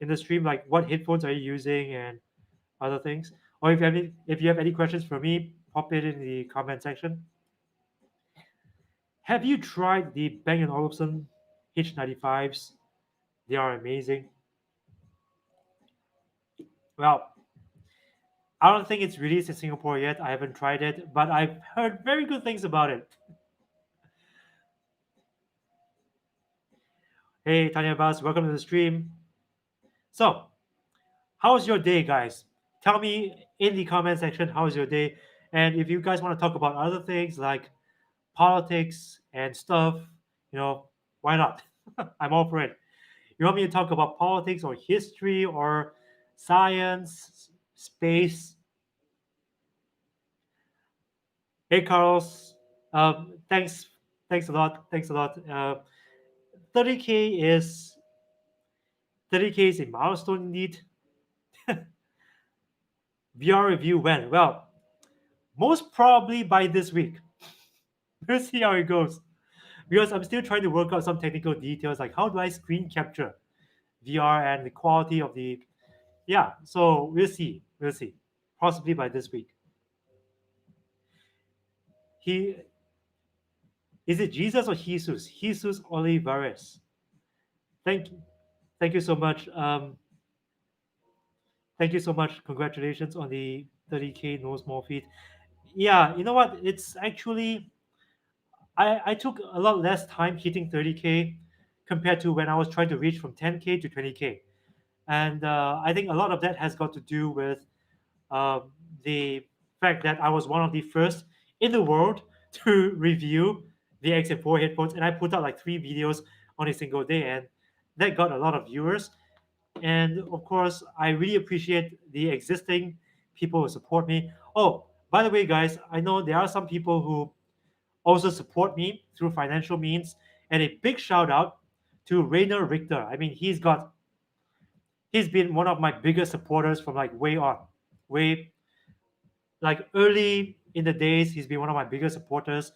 in the stream, like what headphones are you using and other things. Or if you have any questions for me, pop it in the comment section. Have you tried the Bang& Olufsen H95s? They are amazing. Well, I don't think it's released in Singapore yet. I haven't tried it, but I've heard very good things about it. Hey, Tanya Bass, welcome to the stream. So, how's your day, guys? Tell me in the comment section how's your day, and if you guys want to talk about other things like politics and stuff, why not? I'm all for it. You want me to talk about politics or history or science, space? Hey, Carlos. Thanks a lot. Thanks a lot. 30K is 30K is a milestone indeed. VR review when? Well, most probably by this week. We'll see how it goes. Because I'm still trying to work out some technical details, like how do I screen capture VR and the quality of the. Yeah, so we'll see. We'll see. Possibly by this week. He is it Jesus or Jesus? Jesus Olivares. Thank you. Thank you so much. Thank you so much. Congratulations on the 30K no small feat. Yeah, you know what? It's actually I took a lot less time hitting 30K compared to when I was trying to reach from 10K to 20K. And I think a lot of that has got to do with the fact that I was one of the first in the world to review the XM4 headphones, and I put out like 3 videos on a single day, and that got a lot of viewers. And of course, I really appreciate the existing people who support me. Oh, by the way, guys, I know there are some people who also support me through financial means, and a big shout out to Rainer Richter. I mean, he's been one of my biggest supporters from like way on, way like early in the days. He's been one of my biggest supporters,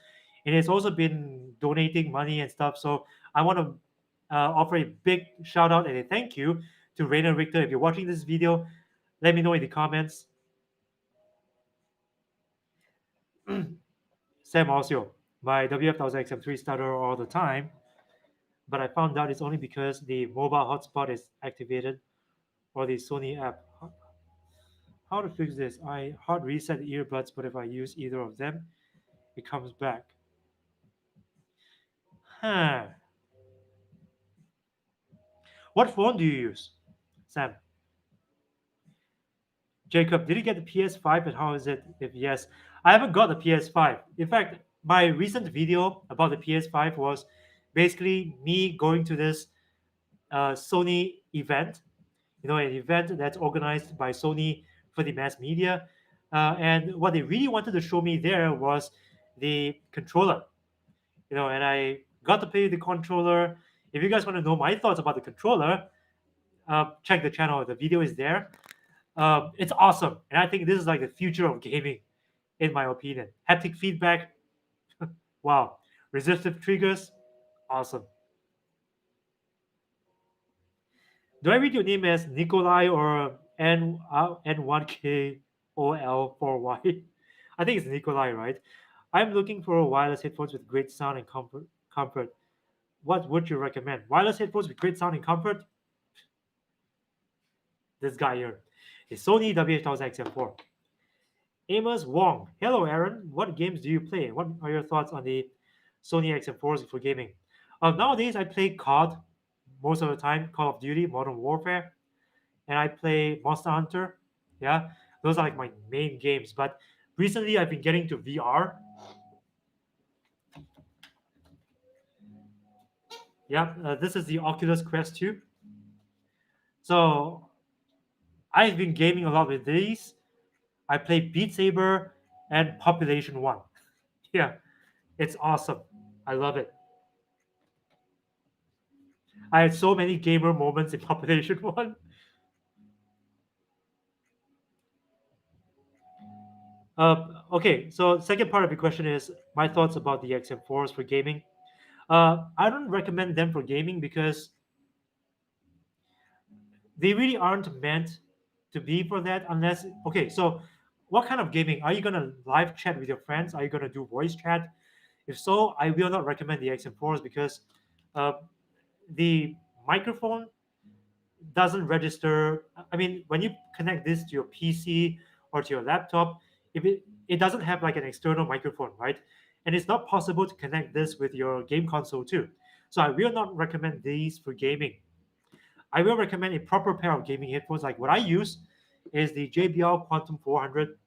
and he's also been donating money and stuff. So I want to offer a big shout out and a thank you to Rainer Richter. If you're watching this video, let me know in the comments. Sam also, my WF1000XM3 stutter all the time, but I found out it's only because the mobile hotspot is activated or the Sony app. How to fix this? I hard reset the earbuds, but if I use either of them, it comes back. Huh. What phone do you use, Sam? Jacob, did you get the PS5 and how is it? If yes, I haven't got the PS5. In fact, my recent video about the PS5 was basically me going to this Sony event, an event that's organized by Sony for the mass media. And what they really wanted to show me there was the controller. And I got to play the controller. If you guys want to know my thoughts about the controller, check the channel. The video is there. It's awesome, and I think this is like the future of gaming, in my opinion. Haptic feedback, wow. Resistive triggers, awesome. Do I read your name as Nikolai or N1KOL4Y? I think it's Nikolai, right? I'm looking for wireless headphones with great sound and comfort. What would you recommend? Wireless headphones with great sound and comfort? This guy here. A Sony WH-1000XM4. Amos Wong. Hello, Aaron. What games do you play? What are your thoughts on the Sony XM4s for gaming? Nowadays, I play COD most of the time, Call of Duty, Modern Warfare, and I play Monster Hunter. Yeah, those are like my main games. But recently, I've been getting to VR. Yeah, this is the Oculus Quest 2. So I've been gaming a lot with these. I play Beat Saber and Population One. Yeah, it's awesome. I love it. I had so many gamer moments in Population One. Okay, so second part of your question is my thoughts about the XM4s for gaming. I don't recommend them for gaming because they really aren't meant to be for that unless okay, so what kind of gaming? Are you gonna live chat with your friends? Are you gonna do voice chat? If so, I will not recommend the XM4s because uh, the microphone doesn't register. I mean, when you connect this to your PC or to your laptop, if it doesn't have like an external microphone, right? And it's not possible to connect this with your game console too. So I will not recommend these for gaming. I will recommend a proper pair of gaming headphones. Like what I use is the JBL Quantum 400.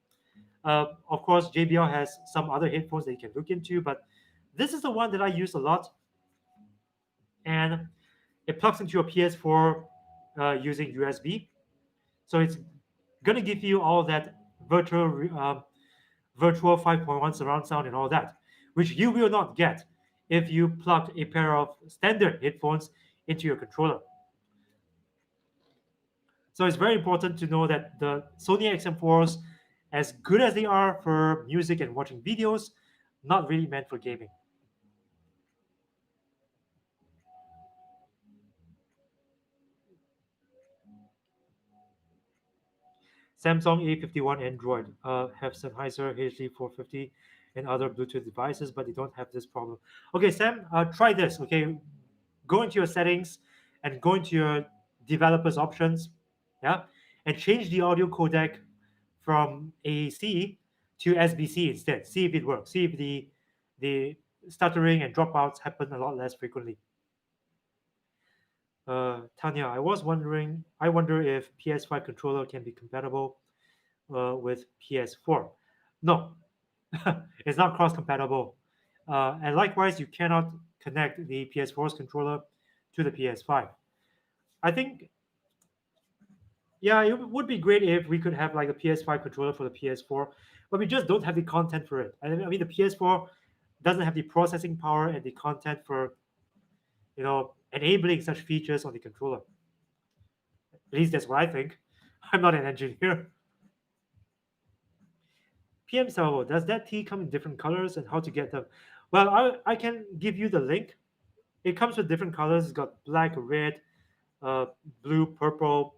Of course, JBL has some other headphones that you can look into, but this is the one that I use a lot, and it plugs into your PS4 using USB. So it's gonna give you all that virtual 5.1 surround sound and all that, which you will not get if you plug a pair of standard headphones into your controller. So it's very important to know that the Sony XM4s, as good as they are for music and watching videos, not really meant for gaming. Samsung A51 Android have Sennheiser HD450 and other Bluetooth devices, but they don't have this problem. Okay, Sam, try this. Okay, go into your settings and go into your developers options, yeah, and change the audio codec from AAC to SBC instead. See if it works. See if the stuttering and dropouts happen a lot less frequently. Tanya, I wonder if PS5 controller can be compatible with PS4. No, it's not cross compatible. And likewise, you cannot connect the PS4's controller to the PS5. I think, yeah, it would be great if we could have like a PS5 controller for the PS4, but we just don't have the content for it. I mean, the PS4 doesn't have the processing power and the content for enabling such features on the controller. At least that's what I think. I'm not an engineer. PM Salvo, does that tea come in different colors and how to get them? Well, I can give you the link. It comes with different colors. It's got black, red, uh, blue, purple.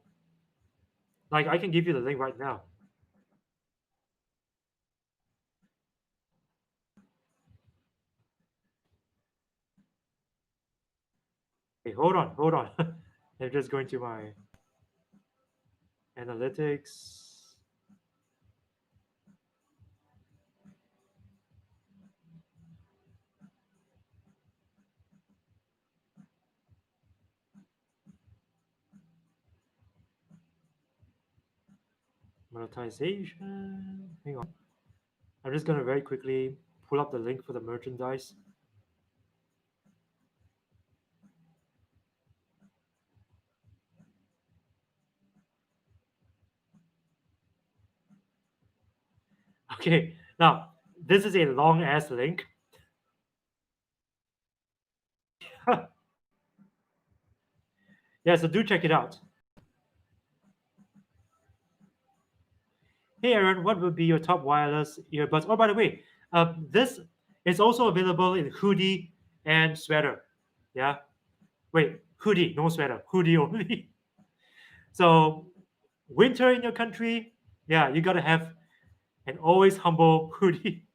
Like I can give you the link right now. Hey, hold on. I'm just going to my analytics. Monetization. Hang on. I'm just gonna very quickly pull up the link for the merchandise. Okay, now This is a long ass link. Yeah, so do check it out. Hey Aaron, what would be your top wireless earbuds? Oh, by the way, this is also available in hoodie and sweater. Yeah, wait, hoodie, no sweater, hoodie only. So, winter in your country, yeah, you gotta have an always humble hoodie.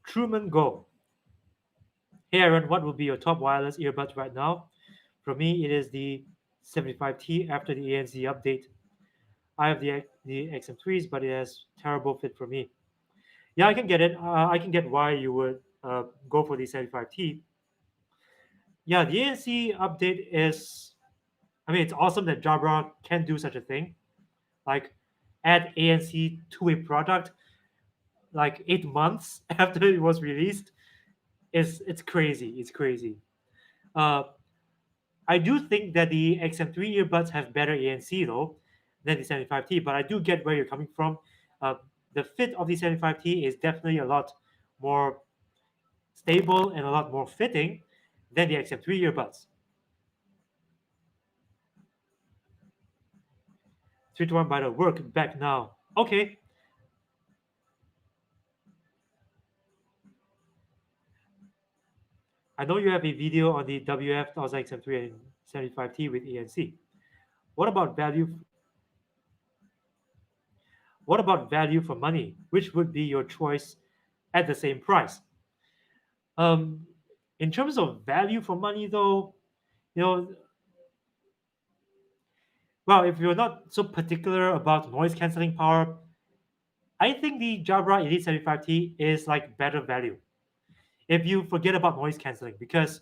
Truman Go. Hey Aaron, what would be your top wireless earbuds right now? For me, it is the 75T after the ANC update. I have the XM3s, but it has terrible fit for me. Yeah, I can get it. I can get why you would go for the 75T. Yeah, the ANC update is. I mean, it's awesome that Jabra can do such a thing. Like, add ANC to a product like 8 months after it was released. It's crazy. It's crazy. Uh, I do think that the XM3 earbuds have better ANC though than the 75T, but I do get where you're coming from. Uh, the fit of the 75T is definitely a lot more stable and a lot more fitting than the XM3 earbuds. 3 to 1 by the work back now. Okay, I know you have a video on the WF1000XM3 and 75T with ANC. What about value? What about value for money? Which would be your choice at the same price? Um, in terms of value for money, though, you know, well, if you're not so particular about noise canceling power, I think the Jabra Elite 75T is like better value. If you forget about noise canceling, because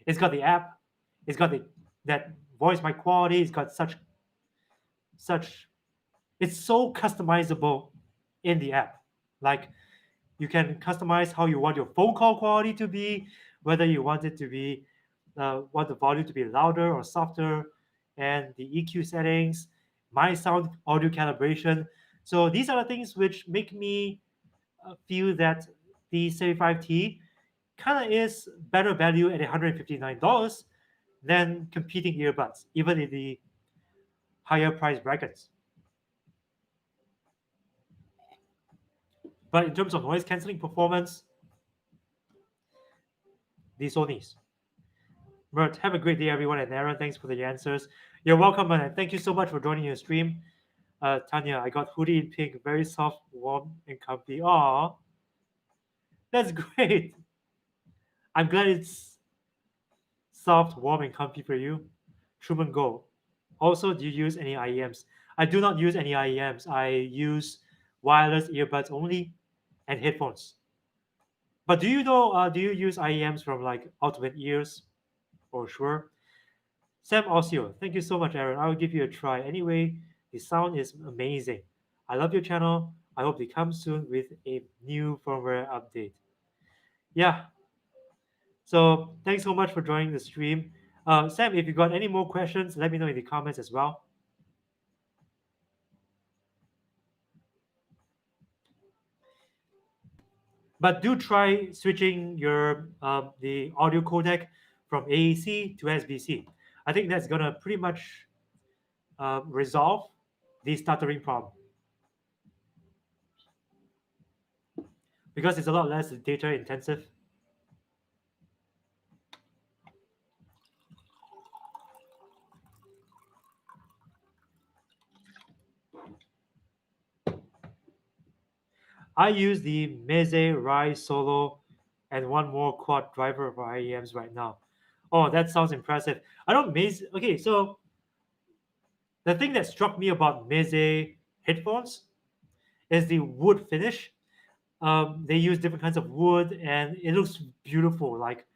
it's got the app, it's got the that voice mic quality, it's got such it's so customizable in the app. Like you can customize how you want your phone call quality to be, whether you want it to be want the volume to be louder or softer, and the EQ settings, my sound audio calibration. So these are the things which make me feel that the 75T kind of is better value at $159 than competing earbuds, even in the higher price brackets. But in terms of noise cancelling performance, the Sony's. But have a great day, everyone. And Aaron, thanks for the answers. You're welcome, man. And thank you so much for joining your stream. Tanya, I got hoodie in pink, very soft, warm, and comfy. Aw, that's great. I'm glad it's soft, warm, and comfy for you. Truman Go. Also, do you use any IEMs? I do not use any IEMs. I use wireless earbuds only and headphones. But do you know? Do you use IEMs from like Ultimate Ears or Shure? Sam Osio, thank you so much, Aaron. I will give you a try. Anyway, the sound is amazing. I love your channel. I hope they come soon with a new firmware update. Yeah. So thanks so much for joining the stream. Sam, if you got any more questions, let me know in the comments as well. But do try switching your the audio codec from AAC to SBC. I think that's gonna pretty much resolve the stuttering problem because it's a lot less data intensive. I use the Meze Rise Solo and one more quad driver for IEMs right now. Oh, that sounds impressive. I don't Meze. Okay, so the thing that struck me about Meze headphones is the wood finish. They use different kinds of wood, and it looks beautiful. Like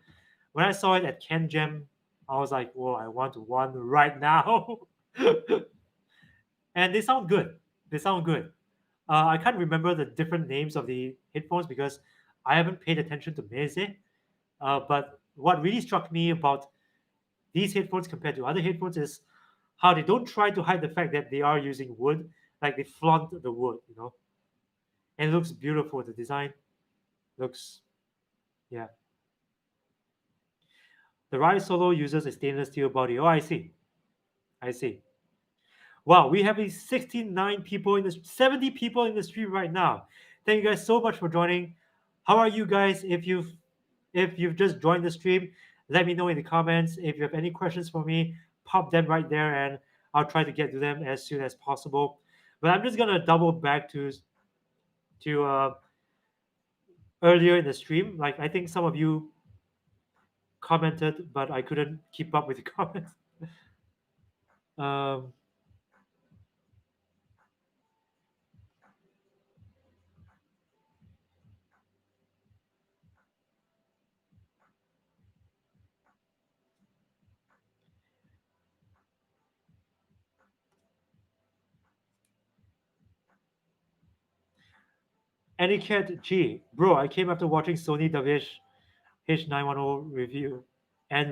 when I saw it at Ken Gem, I was like, "Whoa, I want one right now!" And they sound good. They sound good. I can't remember the different names of the headphones because I haven't paid attention to Meze. But what really struck me about these headphones compared to other headphones is how they don't try to hide the fact that they are using wood. Like they flaunt the wood, and it looks beautiful. The design looks, yeah. The Rise Solo uses a stainless steel body. Oh, I see. I see. Wow, we have 69 people in the 70 people in the stream right now. Thank you guys so much for joining. How are you guys? If you've just joined the stream, let me know in the comments. If you have any questions for me, pop them right there and I'll try to get to them as soon as possible. But I'm just gonna double back to earlier in the stream. Like I think some of you commented, but I couldn't keep up with the comments. Um, Anycat G, bro, I came after watching Sony Davish H910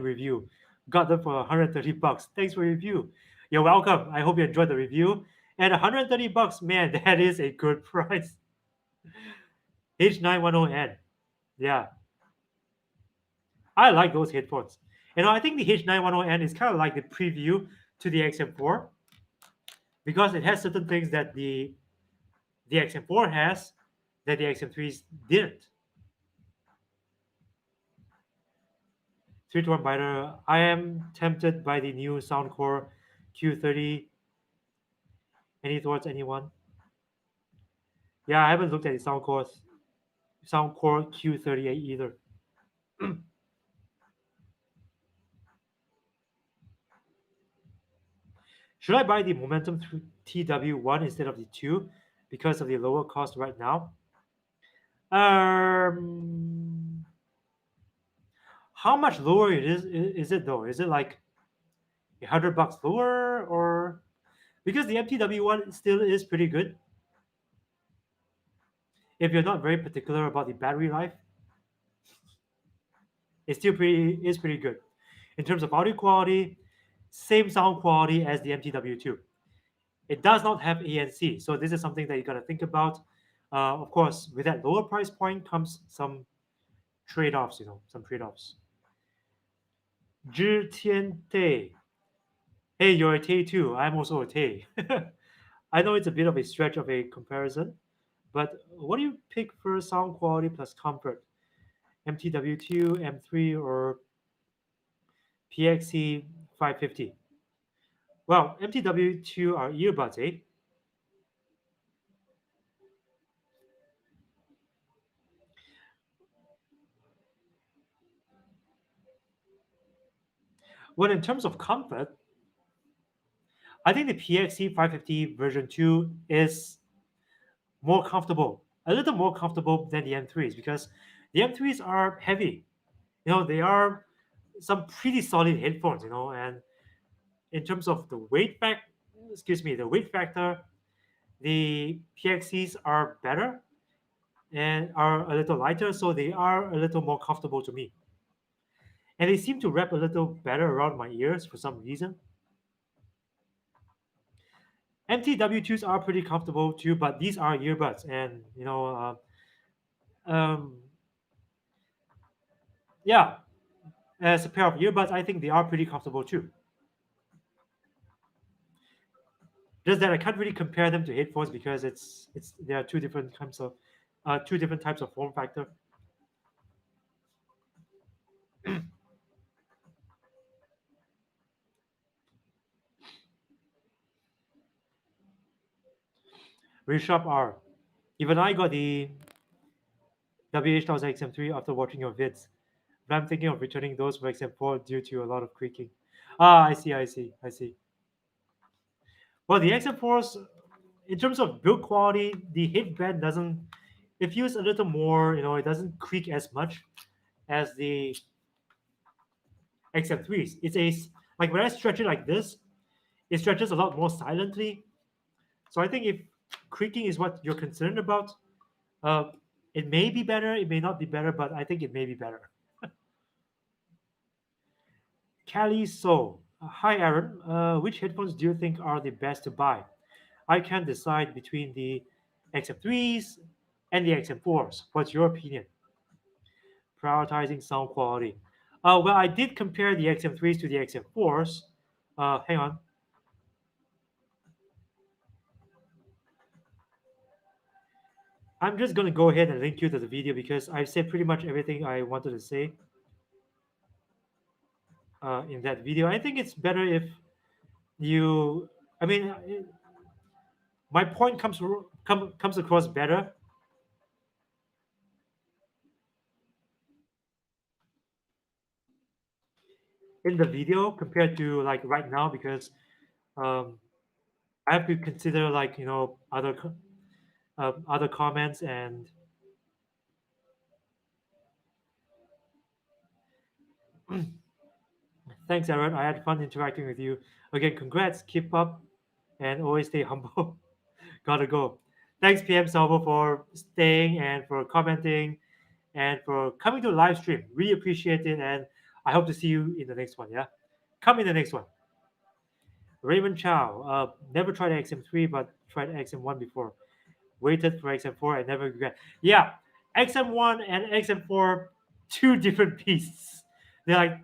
review. Got them for 130 bucks. Thanks for review. You're welcome. I hope you enjoyed the review. And 130 bucks, man, that is a good price. H910N. Yeah, I like those headphones. I think the H910N is kind of like the preview to the XM4 because it has certain things that the XM4 has that the XM3s didn't. 3 to 1 biter. I am tempted by the new Soundcore Q30. Any thoughts, anyone? Yeah, I haven't looked at the Soundcore Q38 either. Should I buy the Momentum TW1 instead of the 2 because of the lower cost right now? Um, how much lower is it though? Is it like 100 bucks lower or because the MTW1 still is pretty good if you're not very particular about the battery life. It's still pretty good in terms of audio quality. Same sound quality as the MTW2. It does not have ANC, so this is something that you got to think about. Of course, with that lower price point comes some trade-offs. Some trade-offs. Zhi Tian Tei. Hey, you're a Tei too. I'm also a Tei. I know it's a bit of a stretch of a comparison, but what do you pick for sound quality plus comfort? MTW2, M3, or PXC 550? Well, MTW2 are earbuds, eh? Well, in terms of comfort, I think the PXC 550 version 2 is more comfortable, a little more comfortable than the M3s because the M3s are heavy. They are some pretty solid headphones, and in terms of the weight factor, the PXCs are better and are a little lighter, so they are a little more comfortable to me. And they seem to wrap a little better around my ears for some reason. MTW2s are pretty comfortable too, but these are earbuds, and um, yeah, as a pair of earbuds, I think they are pretty comfortable too. Just that I can't really compare them to headphones because it's there are two different types of form factor. Reshop R. Even I got the WH1000XM3 after watching your vids, but I'm thinking of returning those for XM4 due to a lot of creaking. Ah, I see. Well, the XM4s, in terms of build quality, the headband doesn't. It feels a little more, it doesn't creak as much as the XM3s. Like when I stretch it like this, it stretches a lot more silently. So I think if creaking is what you're concerned about, uh, it may be better, it may not be better, but I think it may be better. Kelly So, hi Aaron. Which headphones do you think are the best to buy? I can't decide between the XM3s and the XM4s. What's your opinion? Prioritizing sound quality. Well, I did compare the XM3s to the XM4s. Hang on. I'm just going to go ahead and link you to the video because I've said pretty much everything I wanted to say in that video. I think it's better if you, I mean, my point comes across better in the video compared to like right now because um, I have to consider like other comments and thanks, Aaron. I had fun interacting with you. Again, congrats. Keep up and always stay humble. Gotta go. Thanks, PM Salvo, for staying and for commenting and for coming to the live stream. Really appreciate it. And I hope to see you in the next one. Yeah. Come in the next one. Raymond Chow. Never tried XM3, but tried XM1 before. Waited for XM4 and never regret. Yeah. XM1 and XM4, two different beasts. They're like,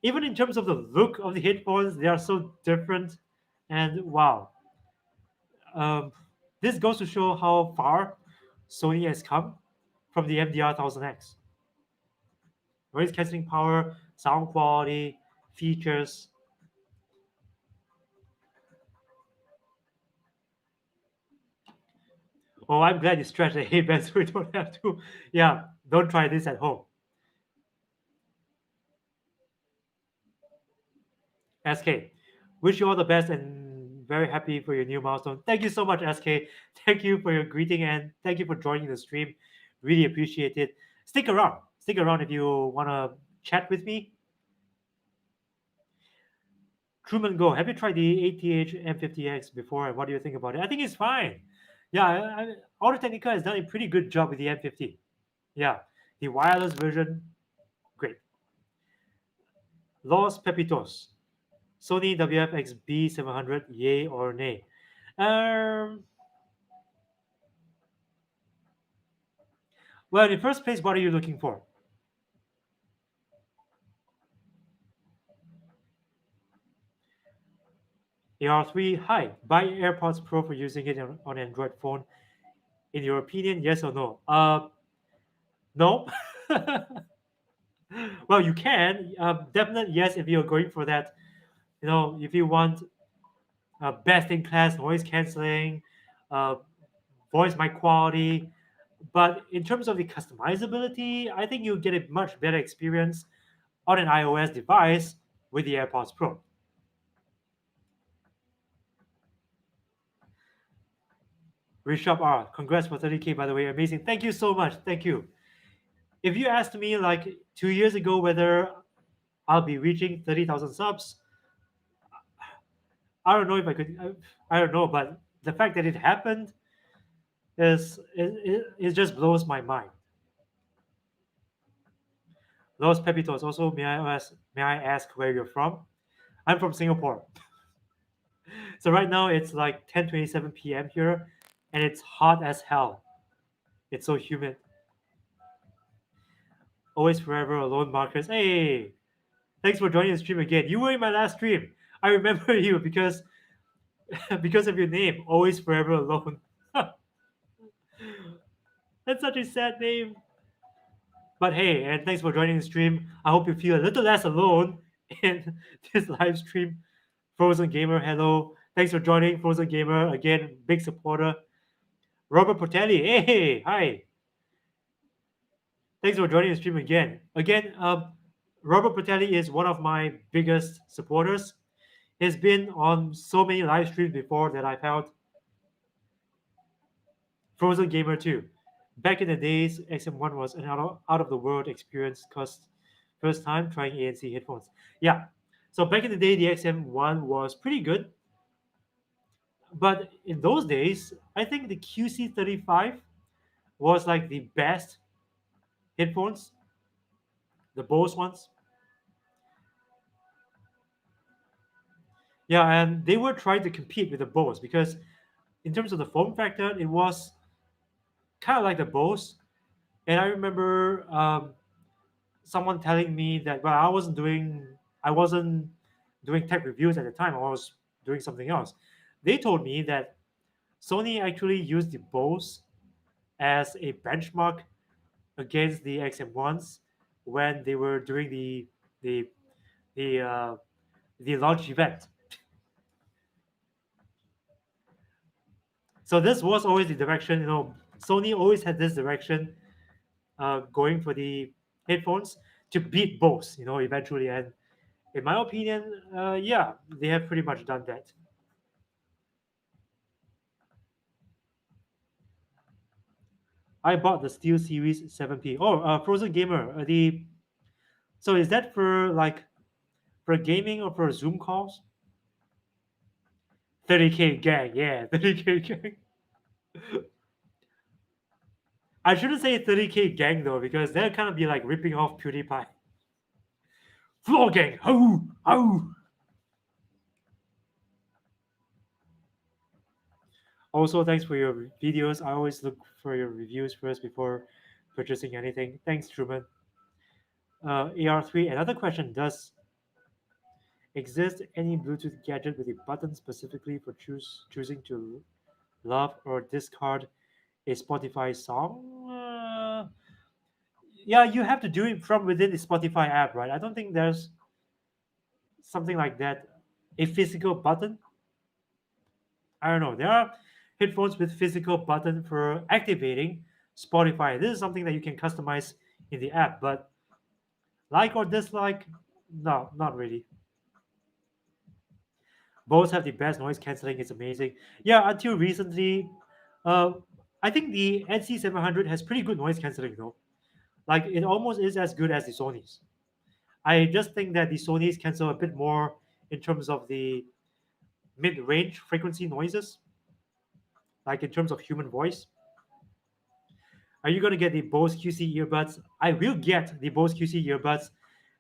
even in terms of the look of the headphones, they are so different. And wow, um, this goes to show how far Sony has come from the MDR 1000X. Noise cancelling power, sound quality, features. Oh, I'm glad you stretched the headband so we don't have to. Yeah, don't try this at home. SK, wish you all the best and very happy for your new milestone. Thank you so much, SK. Thank you for your greeting and thank you for joining the stream. Really appreciate it. Stick around. Stick around if you want to chat with me. Truman Go, have you tried the ATH M50X before and what do you think about it? I think it's fine. Yeah, Audio Technica has done a pretty good job with the M50. Yeah, the wireless version, great. Los Pepitos, Sony WFX B700, yay or nay? Um, well, in the first place, what are you looking for? AR3, hi, buy AirPods Pro for using it on Android phone. In your opinion, yes or no? No. Well, you can. Definitely yes if you're going for that. If you want best in class noise canceling, uh, voice mic quality. But in terms of the customizability, I think you get a much better experience on an iOS device with the AirPods Pro. Rishab R, congrats for 30K by the way, amazing. Thank you so much. Thank you. If you asked me like 2 years ago whether I'll be reaching 30,000 subs, I don't know if I could. I don't know, but the fact that it happened it just blows my mind. Los Pepitos. Also, may I ask where you're from? I'm from Singapore. So right now it's like 10:27 p.m. here, and it's hot as hell. It's so humid. Always forever alone, Marcus. Hey, thanks for joining the stream again. You were in my last stream. I remember you because because of your name. Always forever alone. That's such a sad name. But hey, and thanks for joining the stream. I hope you feel a little less alone in this live stream. Frozen Gamer, hello. Thanks for joining, Frozen Gamer. Again, big supporter. Robert Portelli, hey, hi. Thanks for joining the stream again. Again, Robert Portelli is one of my biggest supporters. He's been on so many live streams before that I've held. Frozen Gamer too. Back in the days, XM1 was an out of the world experience because first time trying ANC headphones. Yeah. So back in the day, the XM1 was pretty good. But in those days, I think the QC35 was like the best headphones, the Bose ones. Yeah, and they were trying to compete with the Bose because in terms of the form factor, it was kind of like the Bose. And I remember someone telling me that well, I wasn't doing tech reviews at the time. I was doing something else. They told me that Sony actually used the Bose as a benchmark against the XM1s when they were doing the the uh, the launch event. So this was always the direction. Sony always had this direction, going for the headphones to beat Bose. Eventually, and in my opinion, yeah, they have pretty much done that. I bought the Steel Series 7P. Oh, Frozen Gamer. So is that for gaming or for Zoom calls? 30K gang, yeah, 30K gang. I shouldn't say 30K gang though, because that kind of be like ripping off PewDiePie. Floor gang, ho, ho. Also, thanks for your videos. I always look for your reviews first before purchasing anything. Thanks, Truman. AR3. Another question: does exist any Bluetooth gadget with a button specifically for choosing to love or discard a Spotify song? Yeah, you have to do it from within the Spotify app, right? I don't think there's something like that. A physical button? I don't know. There are headphones with physical button for activating Spotify. This is something that you can customize in the app, but like or dislike, no, not really. Both have the best noise cancelling. It's amazing. Yeah, until recently, uh, I think the NC700 has pretty good noise cancelling though. Like it almost is as good as the Sony's. I just think that the Sony's cancel a bit more in terms of the mid-range frequency noises, like in terms of human voice. Are you going to get the Bose QC earbuds? I will get the Bose QC earbuds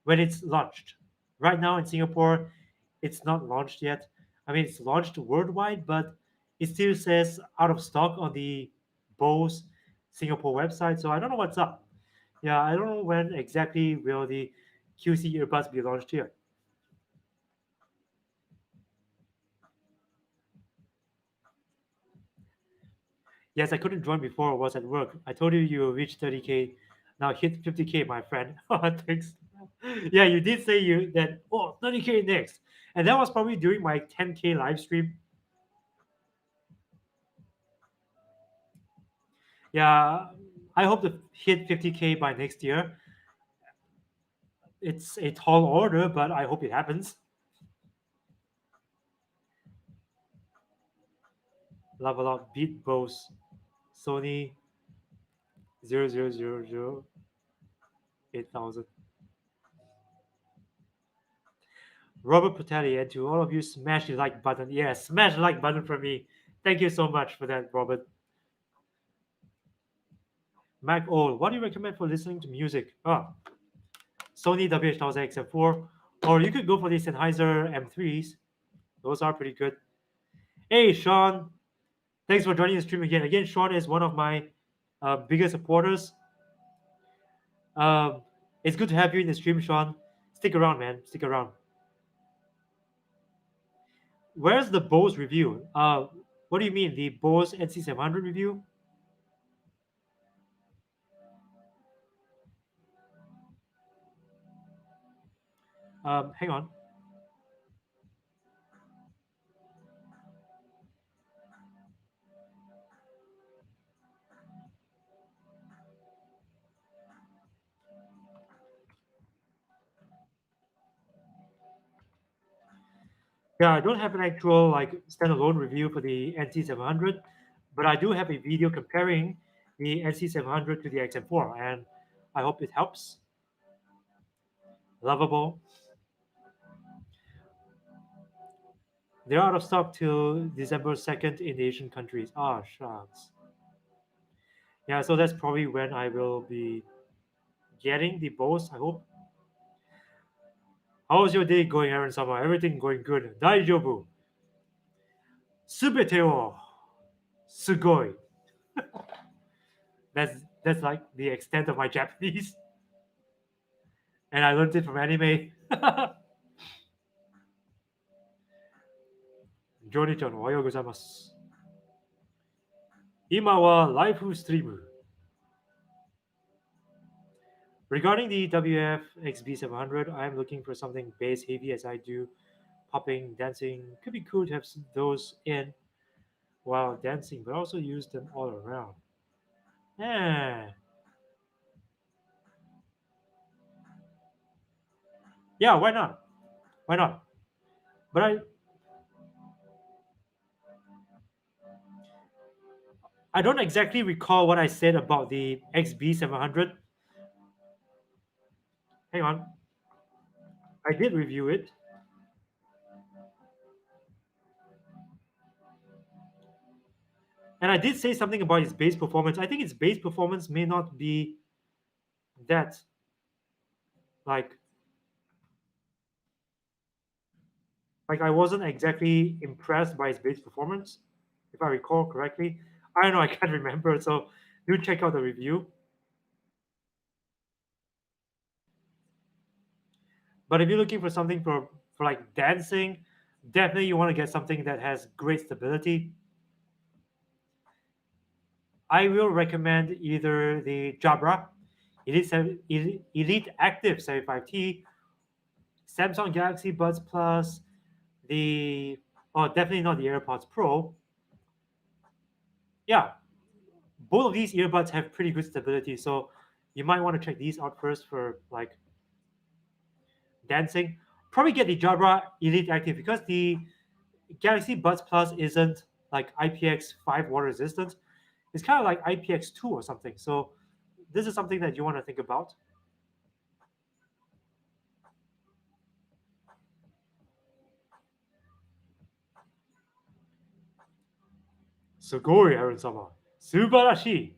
when it's launched. Right now in Singapore, it's not launched yet. I mean, it's launched worldwide, but it still says out of stock on the Bose Singapore website. So I don't know what's up. Yeah, I don't know when exactly will the QC earbuds be launched here. Yes, I couldn't join before I was at work. I told you you will reach 30K. Now hit 50K, my friend. Thanks. Yeah, you did say you that 30K next. And that was probably during my 10K live stream. Yeah, I hope to hit 50K by next year. It's a tall order, but I hope it happens. Level up, beat Bose, Sony 00008000. Robert Patelli, and to all of you, smash the like button. Yeah, smash the like button for me. Thank you so much for that, Robert. Mac Old, what do you recommend for listening to music? Sony WH-1000XM4, or you could go for the Sennheiser M3s. Those are pretty good. Hey, Sean, thanks for joining the stream again. Again, Sean is one of my biggest supporters. Um, it's good to have you in the stream, Sean. Stick around, man. Stick around. Where's the Bose review? What do you mean, the Bose NC700 review? Hang on. Yeah, I don't have an actual like standalone review for the NC700, but I do have a video comparing the NC700 to the XM4, and I hope it helps. Lovable. They're out of stock till December 2nd in the Asian countries. Ah, shucks. Yeah, so that's probably when I will be getting the Bose, I hope. How's your day going, Aaron Sama? Everything going good. Daijobu. Subete wo sugoi. That's like the extent of my Japanese, and I learned it from anime. Johnny-chan, ohayou gozaimasu. 今はライフストリーム Regarding the WF-XB700, I'm looking for something bass heavy as I do popping, dancing. Could be cool to have those in while dancing, but also use them all around. Eh, yeah, why not? Why not? But I don't exactly recall what I said about the XB700. Hang on, I did review it, and I did say something about its bass performance. I think its bass performance may not be that like I wasn't exactly impressed by its bass performance, if I recall correctly. I don't know, I can't remember. So do check out the review. But if you're looking for something for like dancing, definitely you want to get something that has great stability. I will recommend either the Jabra Elite Active 75T, Samsung Galaxy Buds Plus, the definitely not the AirPods Pro. Yeah, both of these earbuds have pretty good stability, so you might want to check these out first for like dancing. Probably get the Jabra Elite Active because the Galaxy Buds Plus isn't like IPX5 water resistant. It's kind of like IPX2 or something. So this is something that you want to think about. Sugoi, Aaron Sama. Subarashi.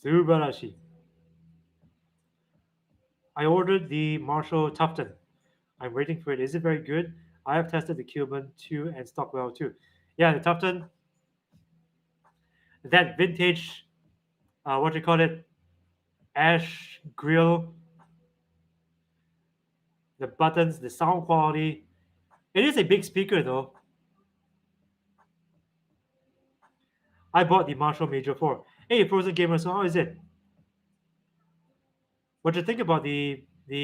Subarashi. I ordered the Marshall Tufton. I'm waiting for it. Is it very good? I have tested the Cuban too and Stockwell too. Yeah, the Tufton, that vintage, what do you call it? Ash grill, the buttons, the sound quality. It is a big speaker though. I bought the Marshall Major 4. Hey, Frozen Gamer, so how is it? What do you think about the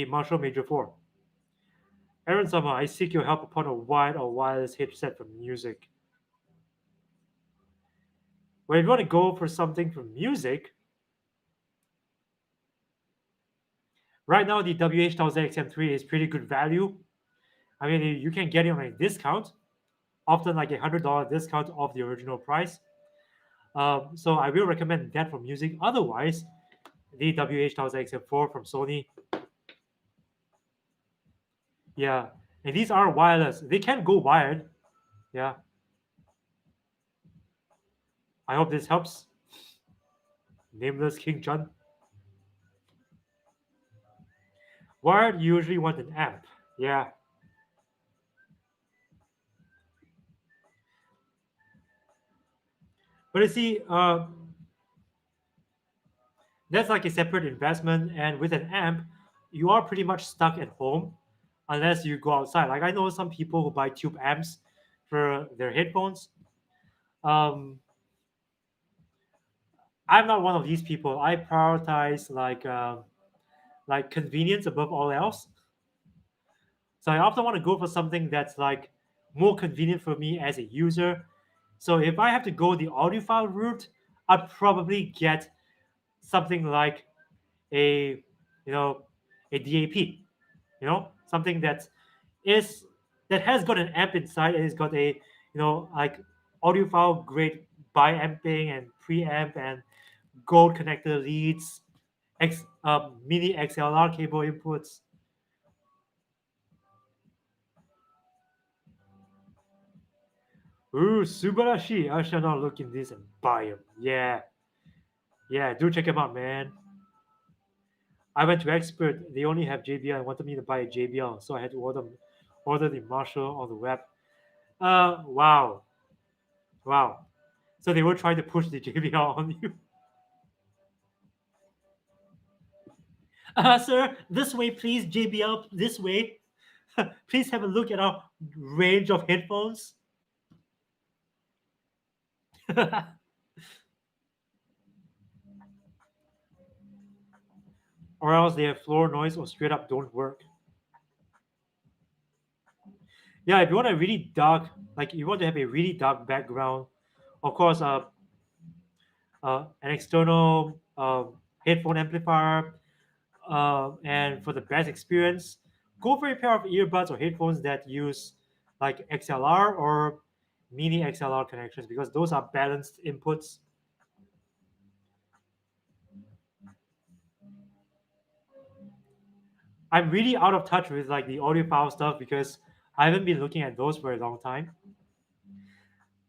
Marshall Major 4? Aaron Sama, I seek your help upon a wide or wireless headset for music. Well, if you want to go for something for music, right now the WH-1000XM3 is pretty good value. I mean, you can get it on a discount, often like $100 discount off the original price. So I will recommend that for music. Otherwise, the WH-1000XM4 from Sony, yeah, and these are wireless. They can go wired. Yeah, I hope this helps. Nameless King John. Wired you usually want an amp. Yeah, but you see, that's like a separate investment, and with an amp, you are pretty much stuck at home unless you go outside. Like I know some people who buy tube amps for their headphones. Um, I'm not one of these people. I prioritize like convenience above all else. So I often want to go for something that's like more convenient for me as a user. So if I have to go the audiophile route, I'd probably get something like a you know a DAP, something is that has got an amp inside and it's got a like audiophile grade bi-amping and preamp and gold connector leads, mini XLR cable inputs. Ooh, Subarashi. I shall not look in this and buy them. Yeah, yeah, do check them out, man. I went to Expert. They only have JBL and wanted me to buy a JBL, so I had to order the Marshall on the web. Wow, wow. So they were trying to push the JBL on you. Sir, this way, please. JBL, this way. Please have a look at our range of headphones. Or else they have floor noise or straight up don't work. Yeah, if you want a really dark, like you want to have a really dark background, of course, an external headphone amplifier, and for the best experience, go for a pair of earbuds or headphones that use like XLR or mini XLR connections because those are balanced inputs. I'm really out of touch with like the audiophile stuff because I haven't been looking at those for a long time.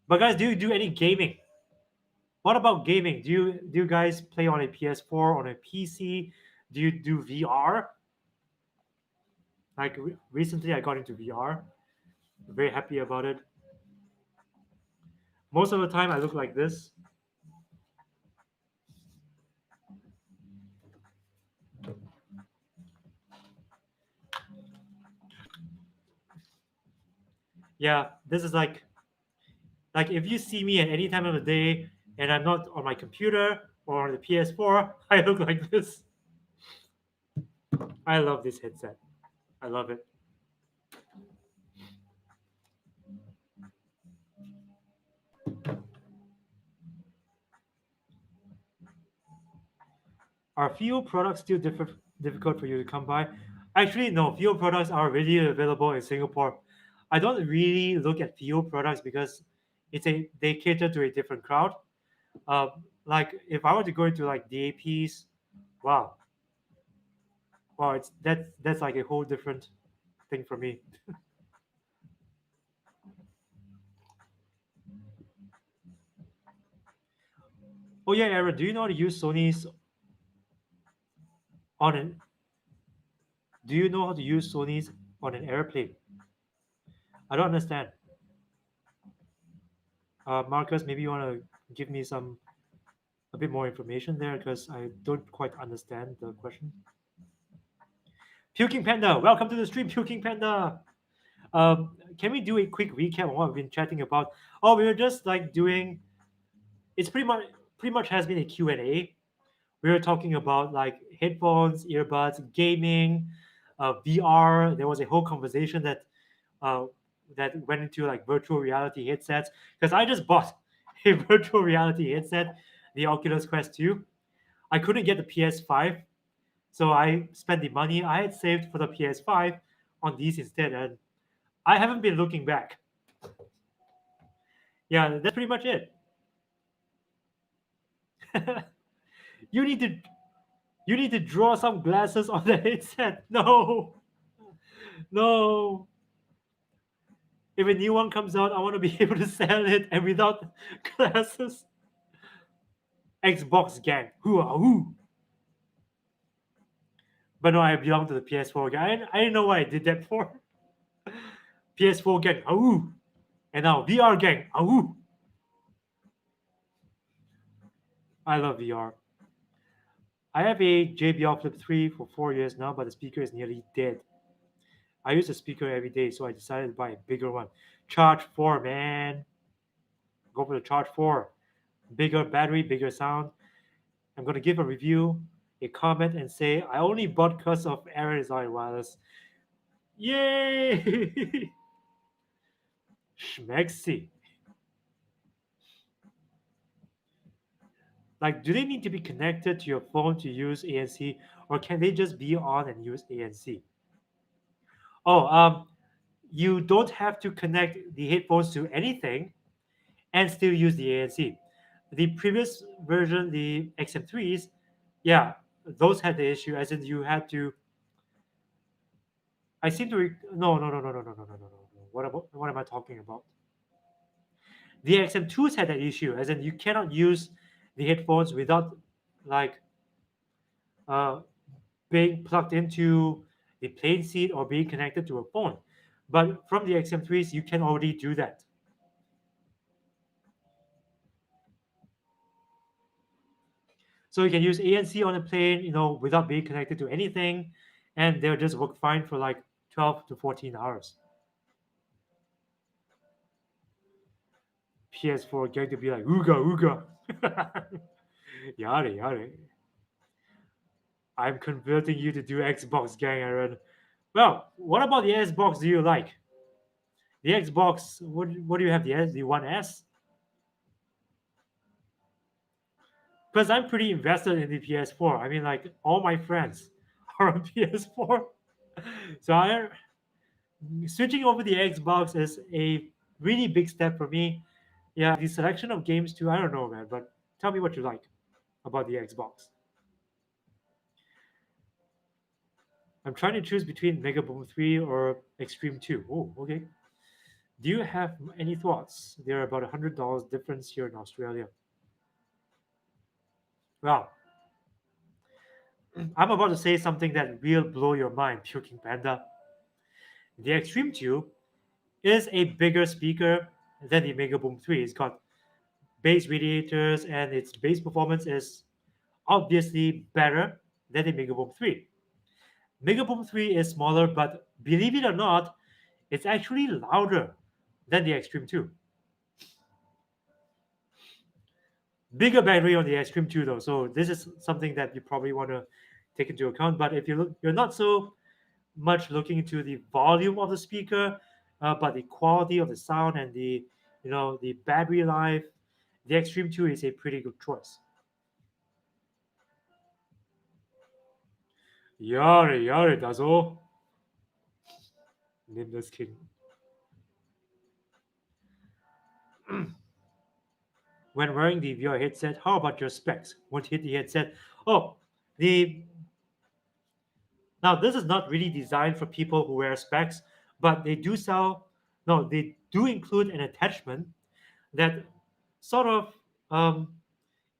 But guys, do you do any gaming? What about gaming? Do you guys play on a PS4 on a PC? Do you do VR? Like recently, I got into VR. Very happy about it. Most of the time, I look like this. Yeah, this is like if you see me at any time of the day and I'm not on my computer or on the PS4, I look like this. I love this headset. I love it. Are fuel products still difficult for you to come by? Actually, no. Fuel products are really available in Singapore. I don't really look at fuel products because they cater to a different crowd. Like if I were to go into like DAPs, wow, wow, it's that's like a whole different thing for me. Oh yeah, Aaron, do you know how to use Sony's on an? Do you know how to use Sony's on an airplane? I don't understand. Marcus, maybe you want to give me some a bit more information there because I don't quite understand the question. Puking Panda, welcome to the stream, Puking Panda. Can we do a quick recap on what we've been chatting about? Oh, we were just like doing. It's pretty much has been a Q and A. We were talking about like headphones, earbuds, gaming, VR. There was a whole conversation uh, that went into like virtual reality headsets because I just bought a virtual reality headset, the Oculus Quest 2. I couldn't get the PS5, so I spent the money I had saved for the PS5 on these instead, and I haven't been looking back. Yeah, that's pretty much it. you need to you need to draw some glasses on the headset. No, no. If a new one comes out, I want to be able to sell it and without glasses. Xbox gang, who are who? But no, I belong to the PS4 gang. I didn't know why I did that for. PS4 gang, who? And now VR gang, who? I love VR. I have a JBL Flip 3 for 4 years now, but the speaker is nearly dead. I use the speaker every day, so I decided to buy a bigger one. Charge 4, man. Go for the Charge 4. Bigger battery, bigger sound. I'm going to give a review, a comment, and say I only bought because of Aaron is on wireless. Yay! Schmexy. Like, do they need to be connected to your phone to use ANC, or can they just be on and use ANC? Oh, you don't have to connect the headphones to anything and still use the ANC. The previous version, the XM3s, yeah, those had the issue as in you had to. I seem to no no no no no no no no no no. What am I talking about? The XM2s had that issue as in you cannot use the headphones without like uh being plugged into a plane seat or being connected to a phone. But from the XM3s, you can already do that. So you can use ANC on a plane, without being connected to anything, and they'll just work fine for like 12 to 14 hours. PS4 going to be like ooga ooga. Yare yare. I'm converting you to do Xbox, gang Aaron. Well, what about the Xbox do you like? The Xbox, what do you have? The One S? Because I'm pretty invested in the PS4. I mean, like all my friends are on PS4, so I switching over the Xbox is a really big step for me. Yeah, the selection of games too. I don't know, man, but tell me what you like about the Xbox. I'm trying to choose between Mega Boom 3 or Extreme 2. Oh, okay. Do you have any thoughts? They're about $100 difference here in Australia. Well, I'm about to say something that will blow your mind, Puking Panda. The Extreme 2 is a bigger speaker than the Mega Boom 3. It's got bass radiators and its bass performance is obviously better than the Mega Boom 3. Mega Boom 3 is smaller, but believe it or not, it's actually louder than the Extreme 2. Bigger battery on the Extreme 2 though, so this is something that you probably want to take into account. But if you're not so much looking into the volume of the speaker, but the quality of the sound and the battery life, the Extreme 2 is a pretty good choice. Yare yare dazo. Nameless king. When wearing the VR headset, how about your specs? Won't hit the headset. Oh, the now this is not really designed for people who wear specs, but they do sell. No, they do include an attachment that sort of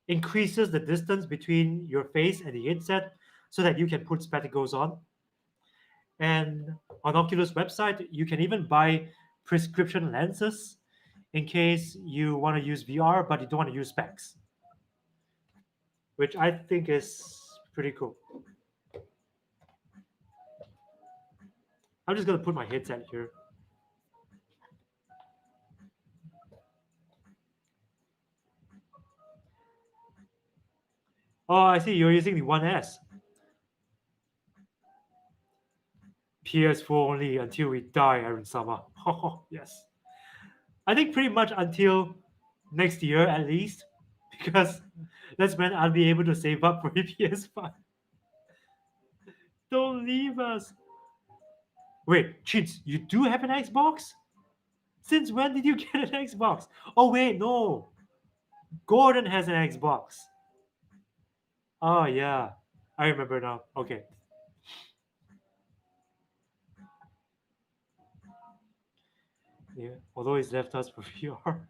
increases the distance between your face and the headset, so that you can put spectacles on. And on Oculus website, you can even buy prescription lenses in case you want to use VR but you don't want to use specs, which I think is pretty cool. I'm just gonna put my headset here. Oh, I see you're using the One S. PS4 only until we die, Aaron Sama. Oh, yes. I think pretty much until next year at least, because that's when I'll be able to save up for a PS5. Don't leave us. Wait, Chins, you do have an Xbox? Since when did you get an Xbox? Oh wait, no. Gordon has an Xbox. Oh yeah, I remember now. Okay. Yeah. Although he's left us for VR.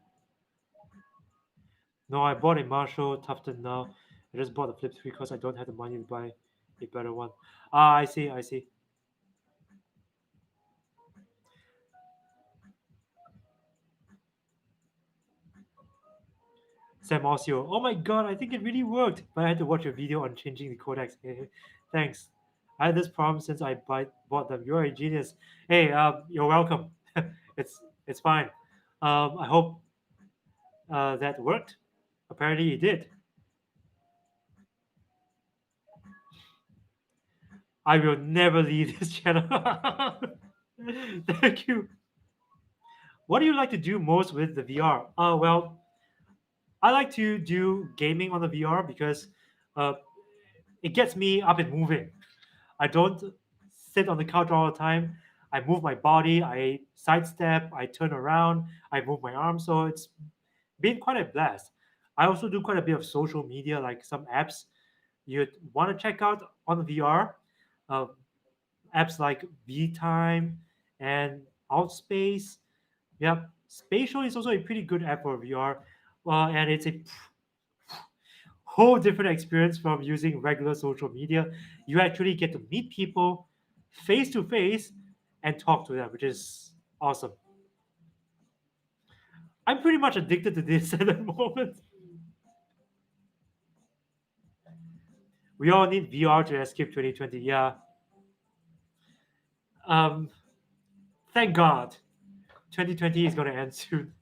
No, I bought a Marshall Tufton now. I just bought the Flip 3 because I don't have the money to buy a better one. Ah, I see, I see. Sam Osio. Oh my god, I think it really worked. But I had to watch a video on changing the codecs. Thanks. I had this problem since bought them. You're a genius. Hey, you're welcome. It's fine. I hope that worked. Apparently it did. I will never leave this channel. Thank you. What do you like to do most with the VR? Well, I like to do gaming on the VR because uh, it gets me up and moving. I don't sit on the couch all the time. I move my body, I sidestep, I turn around, I move my arms. So it's been quite a blast. I also do quite a bit of social media, like some apps you'd want to check out on the VR. Uh, Apps like VTime and Outspace. Yeah, Spatial is also a pretty good app for VR, and it's a whole different experience from using regular social media. You actually get to meet people face to face and talk to them, which is awesome. I'm pretty much addicted to this at the moment. We all need VR to escape 2020. Yeah. Um, thank God 2020 is going to end soon.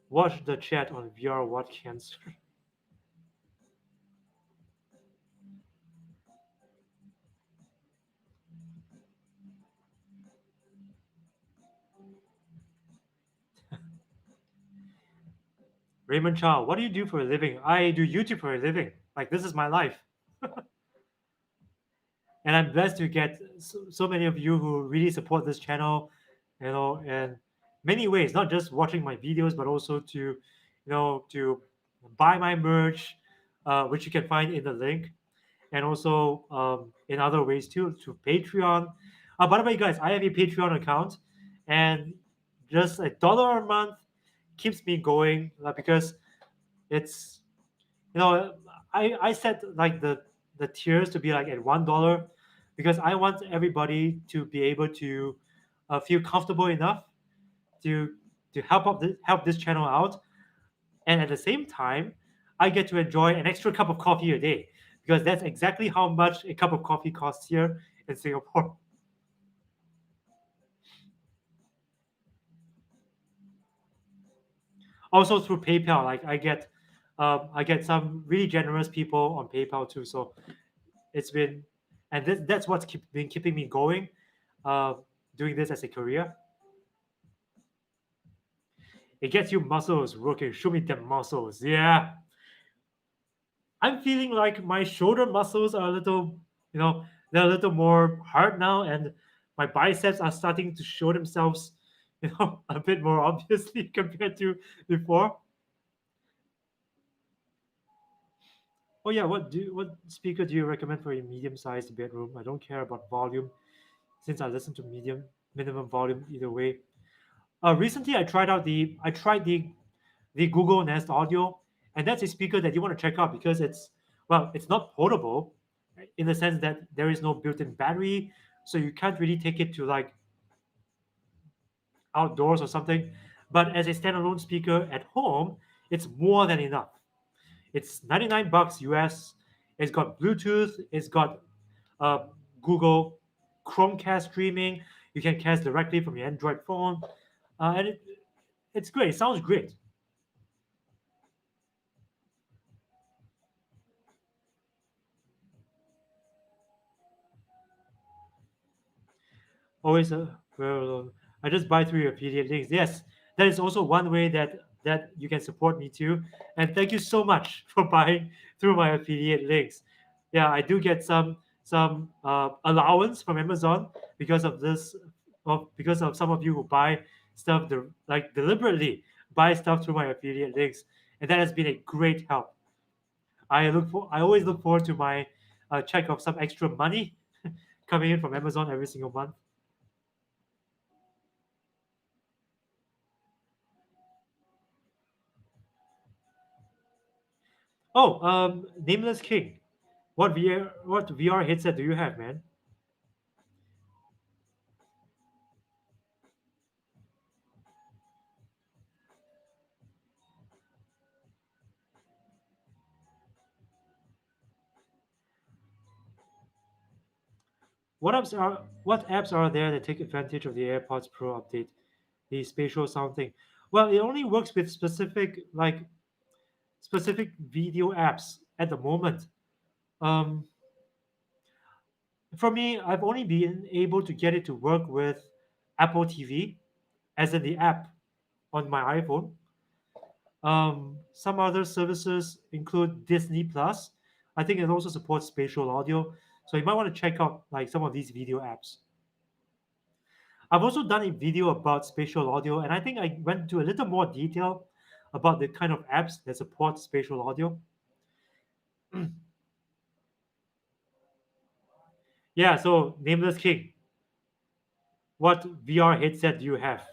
Watch the chat on VR. What cancer? Raymond Chow, what do you do for a living? I do YouTube for a living. Like, this is my life. And I'm blessed to get so many of you who really support this channel, in many ways, not just watching my videos, but also to buy my merch, which you can find in the link, and also in other ways too, to Patreon. By the way, guys, I have a Patreon account, and just $1 a month keeps me going, because it's you know I set like the tiers to be like at $1, because I want everybody to be able to feel comfortable enough to help this channel out, and at the same time I get to enjoy an extra cup of coffee a day, because that's exactly how much a cup of coffee costs here in Singapore. Also through PayPal, like I get some really generous people on PayPal too. So it's been, and that's what's been keeping me going, uh, doing this as a career. It gets you muscles working. Show me them muscles. Yeah, I'm feeling like my shoulder muscles are a little, they're a little more hard now, and my biceps are starting to show themselves, a bit more obviously compared to before. Oh yeah, what speaker do you recommend for a medium-sized bedroom? I don't care about volume, since I listen to minimum volume either way. Recently, I tried the Google Nest Audio, and that's a speaker that you want to check out, because it's not portable, in the sense that there is no built-in battery, so you can't really take it to like outdoors or something. But as a standalone speaker at home, it's more than enough. It's 99 bucks US. It's got Bluetooth. It's got uh, Google Chromecast streaming. You can cast directly from your Android phone, and it's great. It sounds great. Always well, I just buy through your affiliate links. Yes, that is also one way that you can support me too. And thank you so much for buying through my affiliate links. Yeah, I do get some allowance from Amazon because of this, because of some of you who buy stuff like deliberately buy stuff through my affiliate links, and that has been a great help. I always look forward to my check of some extra money coming in from Amazon every single month. Oh, Nameless King. What VR headset do you have, man? What apps are there that take advantage of the AirPods Pro update, the spatial sound thing? Well, it only works with specific video apps at the moment. Um, for me, I've only been able to get it to work with Apple TV, as in the app on my iPhone. Some other services include Disney Plus. I think it also supports spatial audio, so you might want to check out like some of these video apps. I've also done a video about spatial audio, and I think I went into a little more detail about the kind of apps that support spatial audio. Yeah, so Nameless King, what VR headset do you have?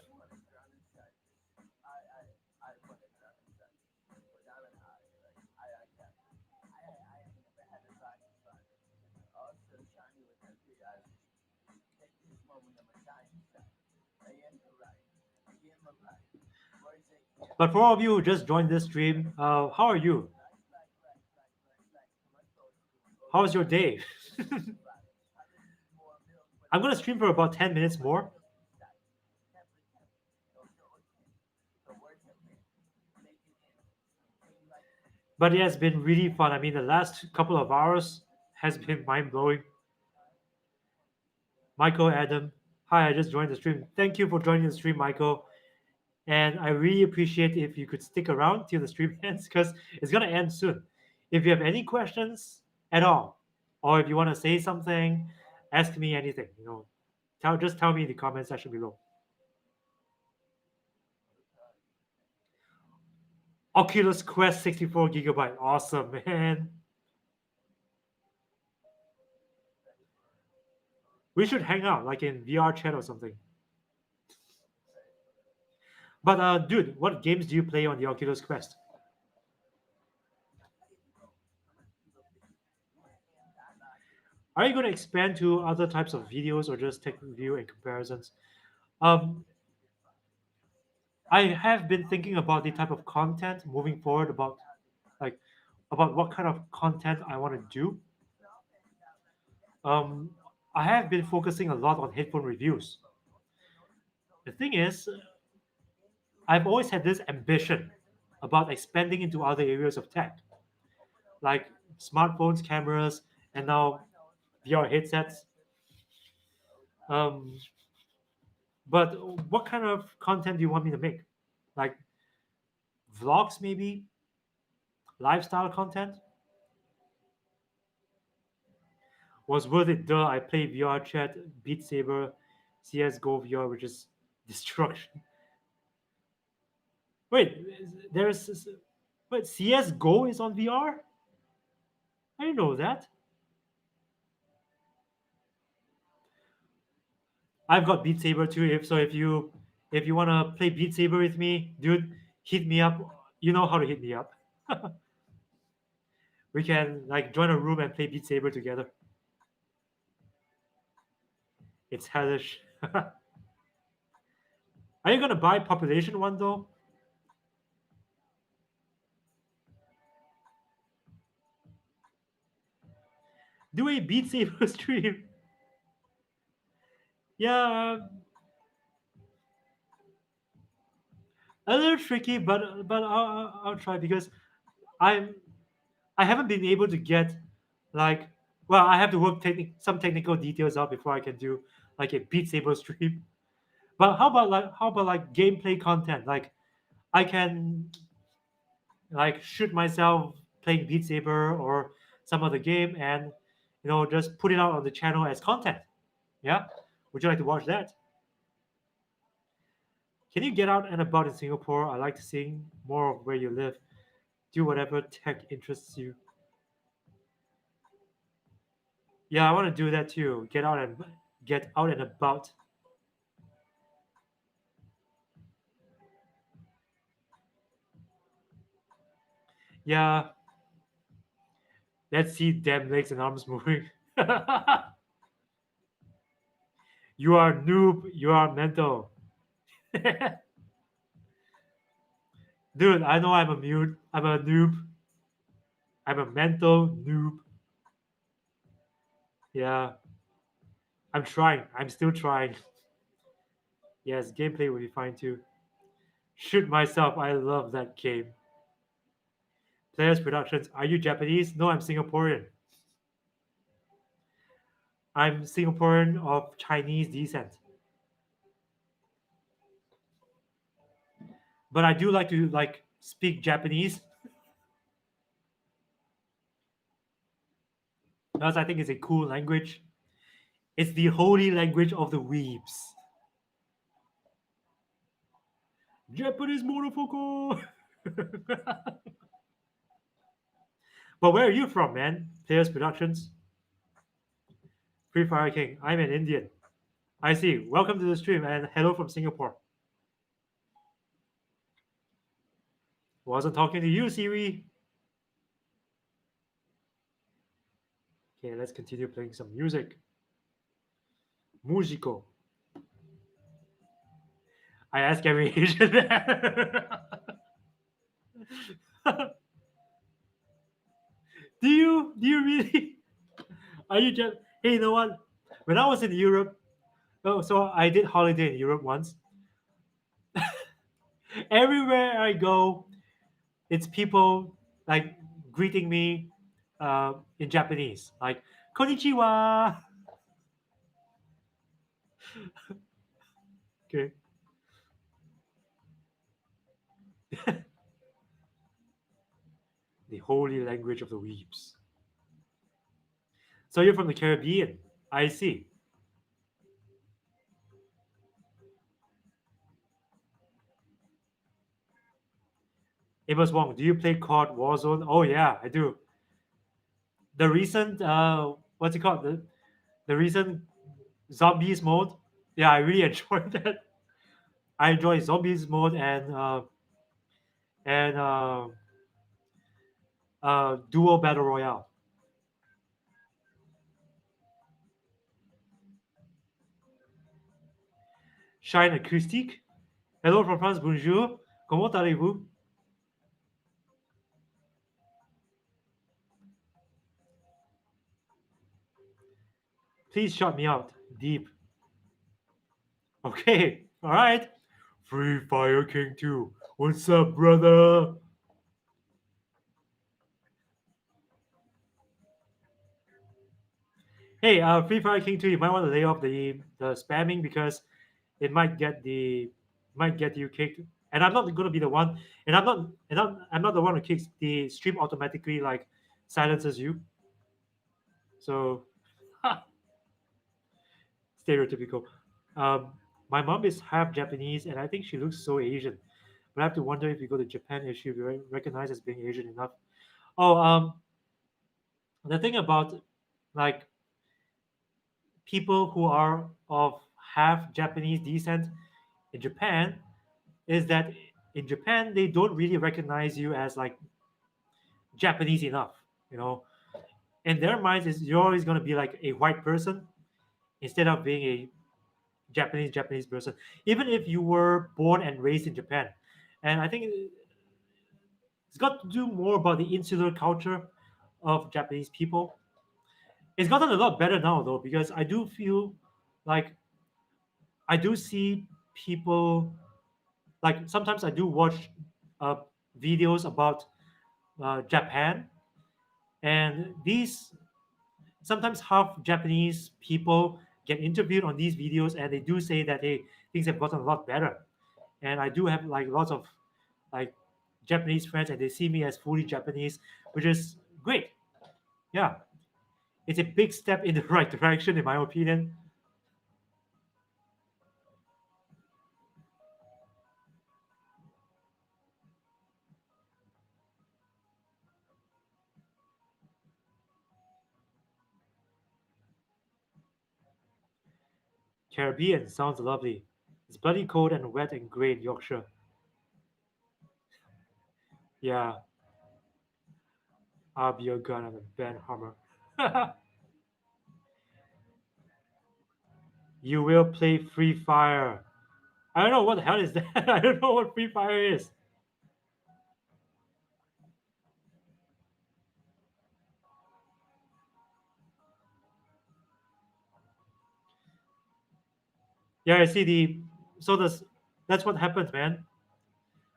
But for all of you who just joined this stream, how are you? How's your day? I'm gonna stream for about 10 minutes more. But yeah, it's been really fun. I mean, the last couple of hours has been mind blowing. Michael, Adam, hi, I just joined the stream. Thank you for joining the stream, Michael. And I really appreciate if you could stick around till the stream ends because it's gonna end soon. If you have any questions at all, or if you want to say something, ask me anything. Just tell me in the comment section below. Oculus Quest 64 gigabyte, awesome, man. We should hang out like in VR chat or something. But dude, what games do you play on the Oculus Quest? Are you going to expand to other types of videos or just tech review and comparisons? Um, I have been thinking about the type of content moving forward like about what kind of content I want to do. Um, I have been focusing a lot on headphone reviews. The thing is, I've always had this ambition about expanding into other areas of tech, like smartphones, cameras, and now VR headsets. Um, but what kind of content do you want me to make? Like vlogs, maybe lifestyle content? Was worth it. Duh, I play VR chat, Beat Saber, CS:GO VR, which is destruction. Wait, wait, CS:GO is on VR? I didn't know that. I've got Beat Saber too. If you wanna play Beat Saber with me, dude, hit me up. You know how to hit me up. We can like join a room and play Beat Saber together. It's hellish. Are you gonna buy Population One though? Do a Beat Saber stream. Yeah, a little tricky, but I'll try because I'm I haven't been able to get like I have to work some technical details out before I can do like a Beat Saber stream. But how about like gameplay content? Like I can like shoot myself playing Beat Saber or some other game and just put it out on the channel as content. Yeah, would you like to watch that? Can you get out and about in Singapore? I like to see more of where you live. Do whatever tech interests you. Yeah, I want to do that too. Get out and about. Yeah, let's see damn legs and arms moving. You are noob. You are mental. Dude, I know I'm a mute. I'm a noob. I'm a mental noob. Yeah, I'm trying. I'm still trying. Yes, gameplay will be fine too. Shoot myself. I love that game. Players Productions. Are you Japanese? No, I'm Singaporean. I'm Singaporean of Chinese descent. But I do like to like speak Japanese because I think it's a cool language. It's the holy language of the weebs. Japanese motherfucker. But where are you from, man? Players Productions. Free Fire King. I'm an Indian. I see. Welcome to the stream and hello from Singapore. Wasn't talking to you, Siri. Okay, let's continue playing some music. Musico. I ask every Asian there. Do you really? Are you just? Hey, you know what? When I was in Europe, oh, so I did holiday in Europe once. Everywhere I go, it's people like greeting me in Japanese, like "konnichiwa." Okay, the holy language of the weeps. So you're from the Caribbean. I see. Amos Wong, do you play COD Warzone? Oh yeah, I do. The recent what's it called? The recent zombies mode. Yeah, I really enjoyed that. I enjoy zombies mode and duo battle royale. Shine acoustic. Hello from France. Bonjour. Comment allez-vous? Please shout me out. Deep. Okay. All right. Free Fire King 2. What's up, brother? Hey, Free Fire King 2, you might want to lay off the spamming because it might get you kicked. And I'm not gonna be the one, I'm not the one who kicks the stream automatically like silences you. So stereotypical. Um, my mom is half Japanese, and I think she looks so Asian. But I have to wonder if you go to Japan, if she recognized as being Asian enough. Oh, the thing about like people who are of half Japanese descent in Japan is that in Japan they don't really recognize you as like Japanese enough. You know, in their minds, is you're always going to be like a white person instead of being a Japanese person, even if you were born and raised in Japan. And I think it's got to do more about the insular culture of Japanese people. It's gotten a lot better now though, because I do feel like I do see people like sometimes I do watch uh, videos about Japan, and these sometimes half Japanese people get interviewed on these videos, and they do say that hey, things have gotten a lot better. And I do have like lots of like Japanese friends, and they see me as fully Japanese, which is great. Yeah, it's a big step in the right direction, in my opinion. Caribbean sounds lovely. It's bloody cold and wet and grey in Yorkshire. Yeah, I'll be your gun and a band hammer. You will play Free Fire. I don't know what the hell is that. I don't know what Free Fire is. Yeah, I see the. So that's what happens, man.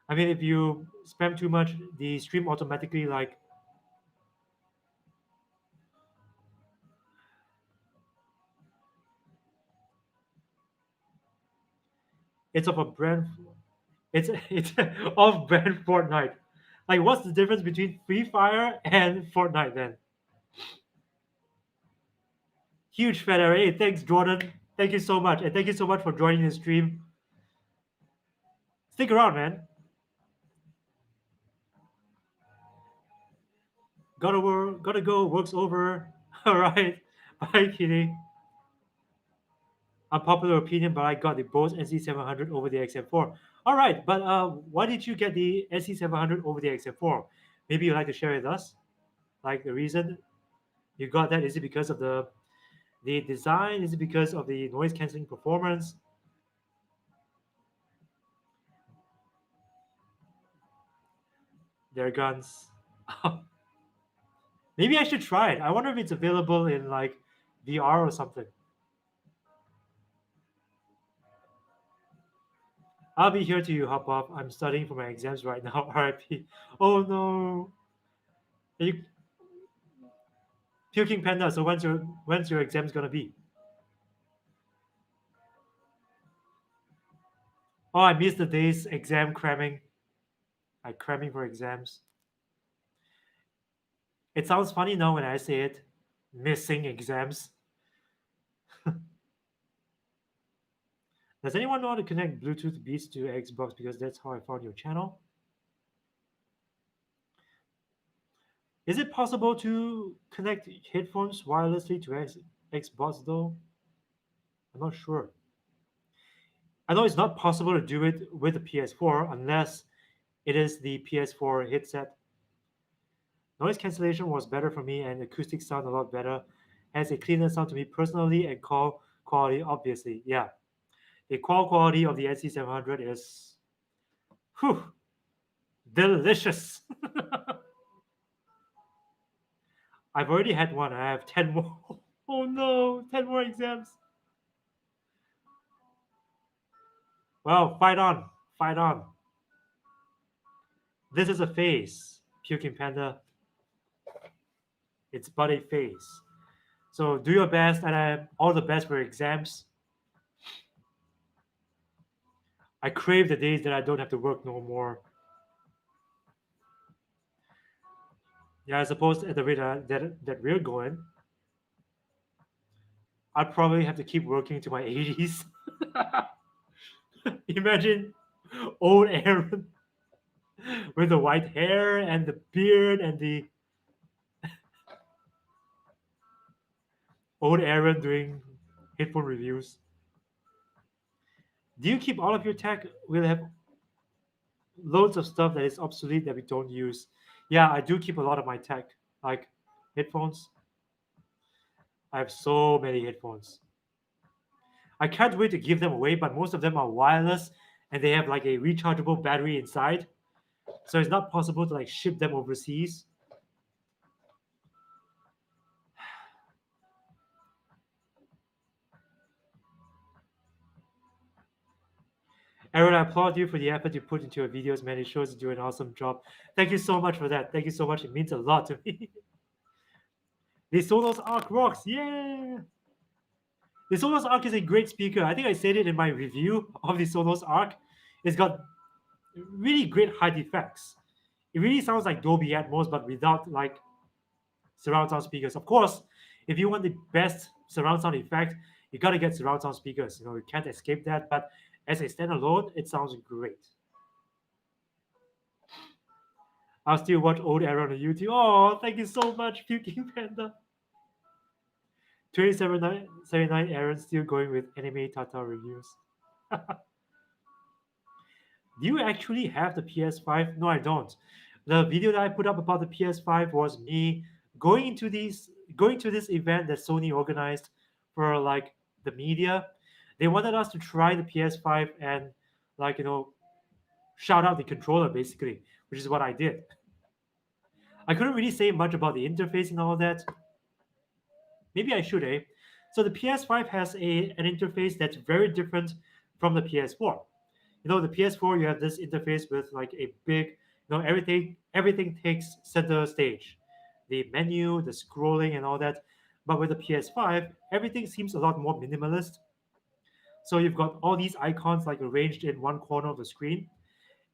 I mean, if you spam too much, the stream automatically like it's of a brand. It's off brand Fortnite. Like, what's the difference between Free Fire and Fortnite then? Huge fan array. Hey, thanks, Jordan. Thank you so much, and thank you so much for joining the stream. Stick around, man. Gotta work. Gotta go. Work's over. All right. Bye, Kitty. Unpopular opinion, but I got the Bose NC700 over the XM4. All right, but why did you get the NC700 over the XM4? Maybe you'd like to share with us, like the reason you got that. Is it because of the design? Is it because of the noise canceling performance? their guns. Maybe I should try it. I wonder if it's available in like VR or something. I'll be here till you hop off. I'm studying for my exams right now. RIP. Oh no. Are you puking panda? So when's your exams gonna be? Oh, I missed the days exam cramming. I cramming for exams. It sounds funny now when I say it. Missing exams. Does anyone know how to connect Bluetooth Beats to Xbox? Because that's how I found your channel. Is it possible to connect headphones wirelessly to Xbox though? I'm not sure. I know it's not possible to do it with the PS4 unless it is the PS4 headset. Noise cancellation was better for me and acoustic sound a lot better. Has a cleaner sound to me personally and call quality obviously. Yeah. The call quality of the NC700 is whew, delicious. I've already had one. I have 10 more. Oh no, 10 more exams. Well, fight on. Fight on. This is a phase, Puking Panda. It's but a phase. So do your best and all the best for your exams. I crave the days that I don't have to work no more. Yeah, I suppose at the rate that we're going, I'd probably have to keep working to my 80s. Imagine old Aaron with the white hair and the beard and the old Aaron doing headphone reviews. Do you keep all of your tech? We'll have loads of stuff that is obsolete that we don't use. Yeah, I do keep a lot of my tech, like headphones. I have so many headphones. I can't wait to give them away, but most of them are wireless and they have like a rechargeable battery inside. So it's not possible to like ship them overseas. Aaron, I applaud you for the effort you put into your videos, man. It shows you do an awesome job. Thank you so much for that. Thank you so much. It means a lot to me. The Sonos Arc rocks. Yeah. The Sonos Arc is a great speaker. I think I said it in my review of the Sonos Arc. It's got really great height effects. It really sounds like Dolby Atmos, but without like surround sound speakers. Of course, if you want the best surround sound effect, you gotta get surround sound speakers. You can't escape that. But as a standalone, it sounds great. I'll still watch old Aaron on YouTube. Oh, thank you so much, Puking Panda. 2779 Aaron still going with anime Tata reviews. Do you actually have the PS5? No, I don't. The video that I put up about the PS5 was me going to this event that Sony organized for like the media. They wanted us to try the PS5 and like shout out the controller basically, which is what I did. I couldn't really say much about the interface and all that. Maybe I should, eh? So the PS5 has an interface that's very different from the PS4. The PS4 you have this interface with like a big, everything takes center stage, the menu, the scrolling, and all that. But with the PS5, everything seems a lot more minimalist. So you've got all these icons like arranged in one corner of the screen.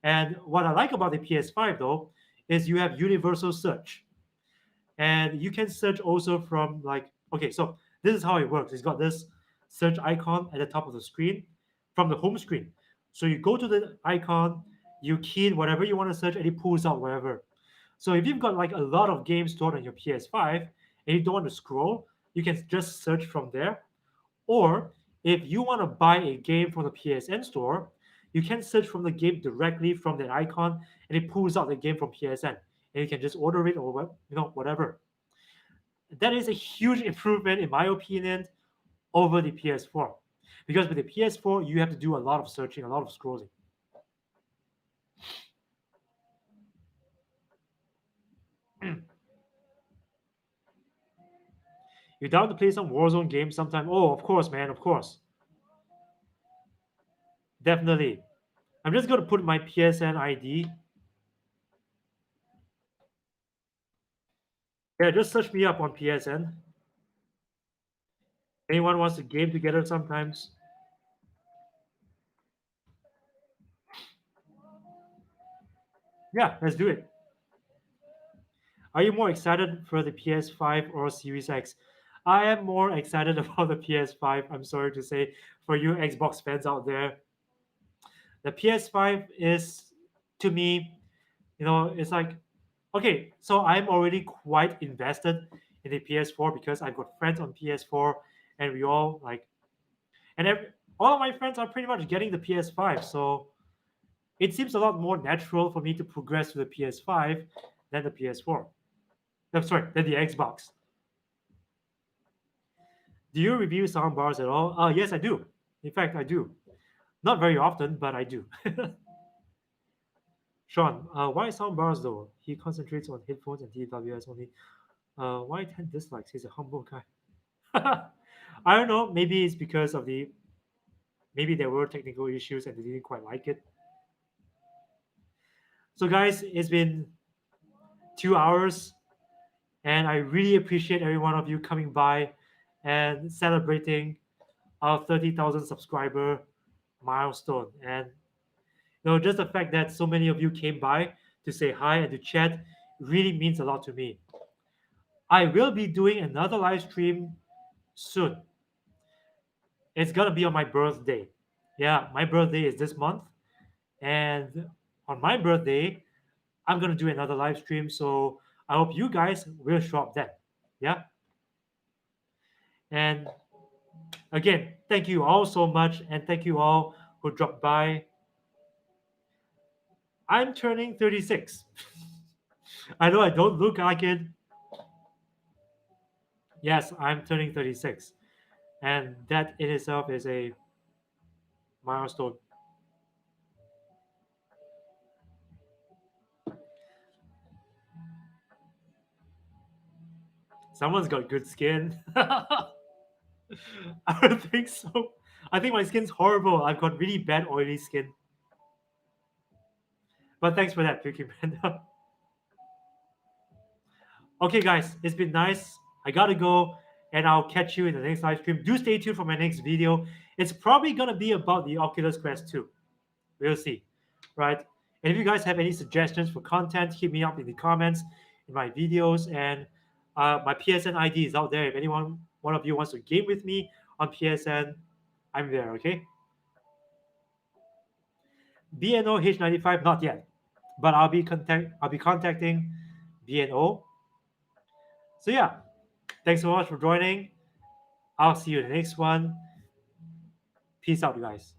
And what I like about the PS5 though is you have universal search, and you can search also from like okay, so this is how it works. It's got this search icon at the top of the screen from the home screen. So you go to the icon, you key in whatever you want to search, and it pulls out whatever. So if you've got like a lot of games stored on your PS5 and you don't want to scroll, you can just search from there. Or if you want to buy a game from the PSN store, you can search from the game directly from that icon, and it pulls out the game from PSN, and you can just order it or whatever. That is a huge improvement in my opinion over the PS4, because with the PS4 you have to do a lot of searching, a lot of scrolling. You down to play some Warzone games sometime? Oh, of course, man, of course. Definitely. I'm just gonna put my PSN ID. Yeah, just search me up on PSN. Anyone wants to game together sometimes? Yeah, let's do it. Are you more excited for the PS5 or Series X? I am more excited about the PS5. I'm sorry to say, for you Xbox fans out there, the PS5 is, to me, it's like, okay, so I'm already quite invested in the PS4 because I've got friends on PS4, and we all like, and all of my friends are pretty much getting the PS5. So it seems a lot more natural for me to progress to the PS5 than the PS4. I'm sorry, than the Xbox. Do you review soundbars at all? Yes, I do. In fact, I do. Not very often, but I do. Sean, why soundbars though? He concentrates on headphones and TWS only. Why 10 dislikes? He's a humble guy. I don't know. Maybe it's because of maybe there were technical issues and they didn't quite like it. So, guys, it's been 2 hours, and I really appreciate every one of you coming by and celebrating our 30,000 subscriber milestone. And just the fact that so many of you came by to say hi and to chat really means a lot to me. I will be doing another live stream soon. It's gonna be on my birthday. Yeah, my birthday is this month, and on my birthday, I'm gonna do another live stream. So I hope you guys will show up then. Yeah, and again, thank you all so much, and thank you all who dropped by. I'm turning 36. I know I don't look like it. Yes, I'm turning 36. And that in itself is a milestone. Someone's got good skin. I don't think so. I think my skin's horrible. I've got really bad oily skin. But thanks for that, Vicky Panda. Okay, guys, it's been nice. I gotta go, and I'll catch you in the next live stream. Do stay tuned for my next video. It's probably gonna be about the Oculus Quest 2. We'll see, right? And if you guys have any suggestions for content, hit me up in the comments in my videos. And my PSN ID is out there. If one of you wants to game with me on PSN, I'm there. Okay. BNO H95, not yet, but I'll be contacting BNO. So yeah, thanks so much for joining. I'll see you in the next one. Peace out, you guys.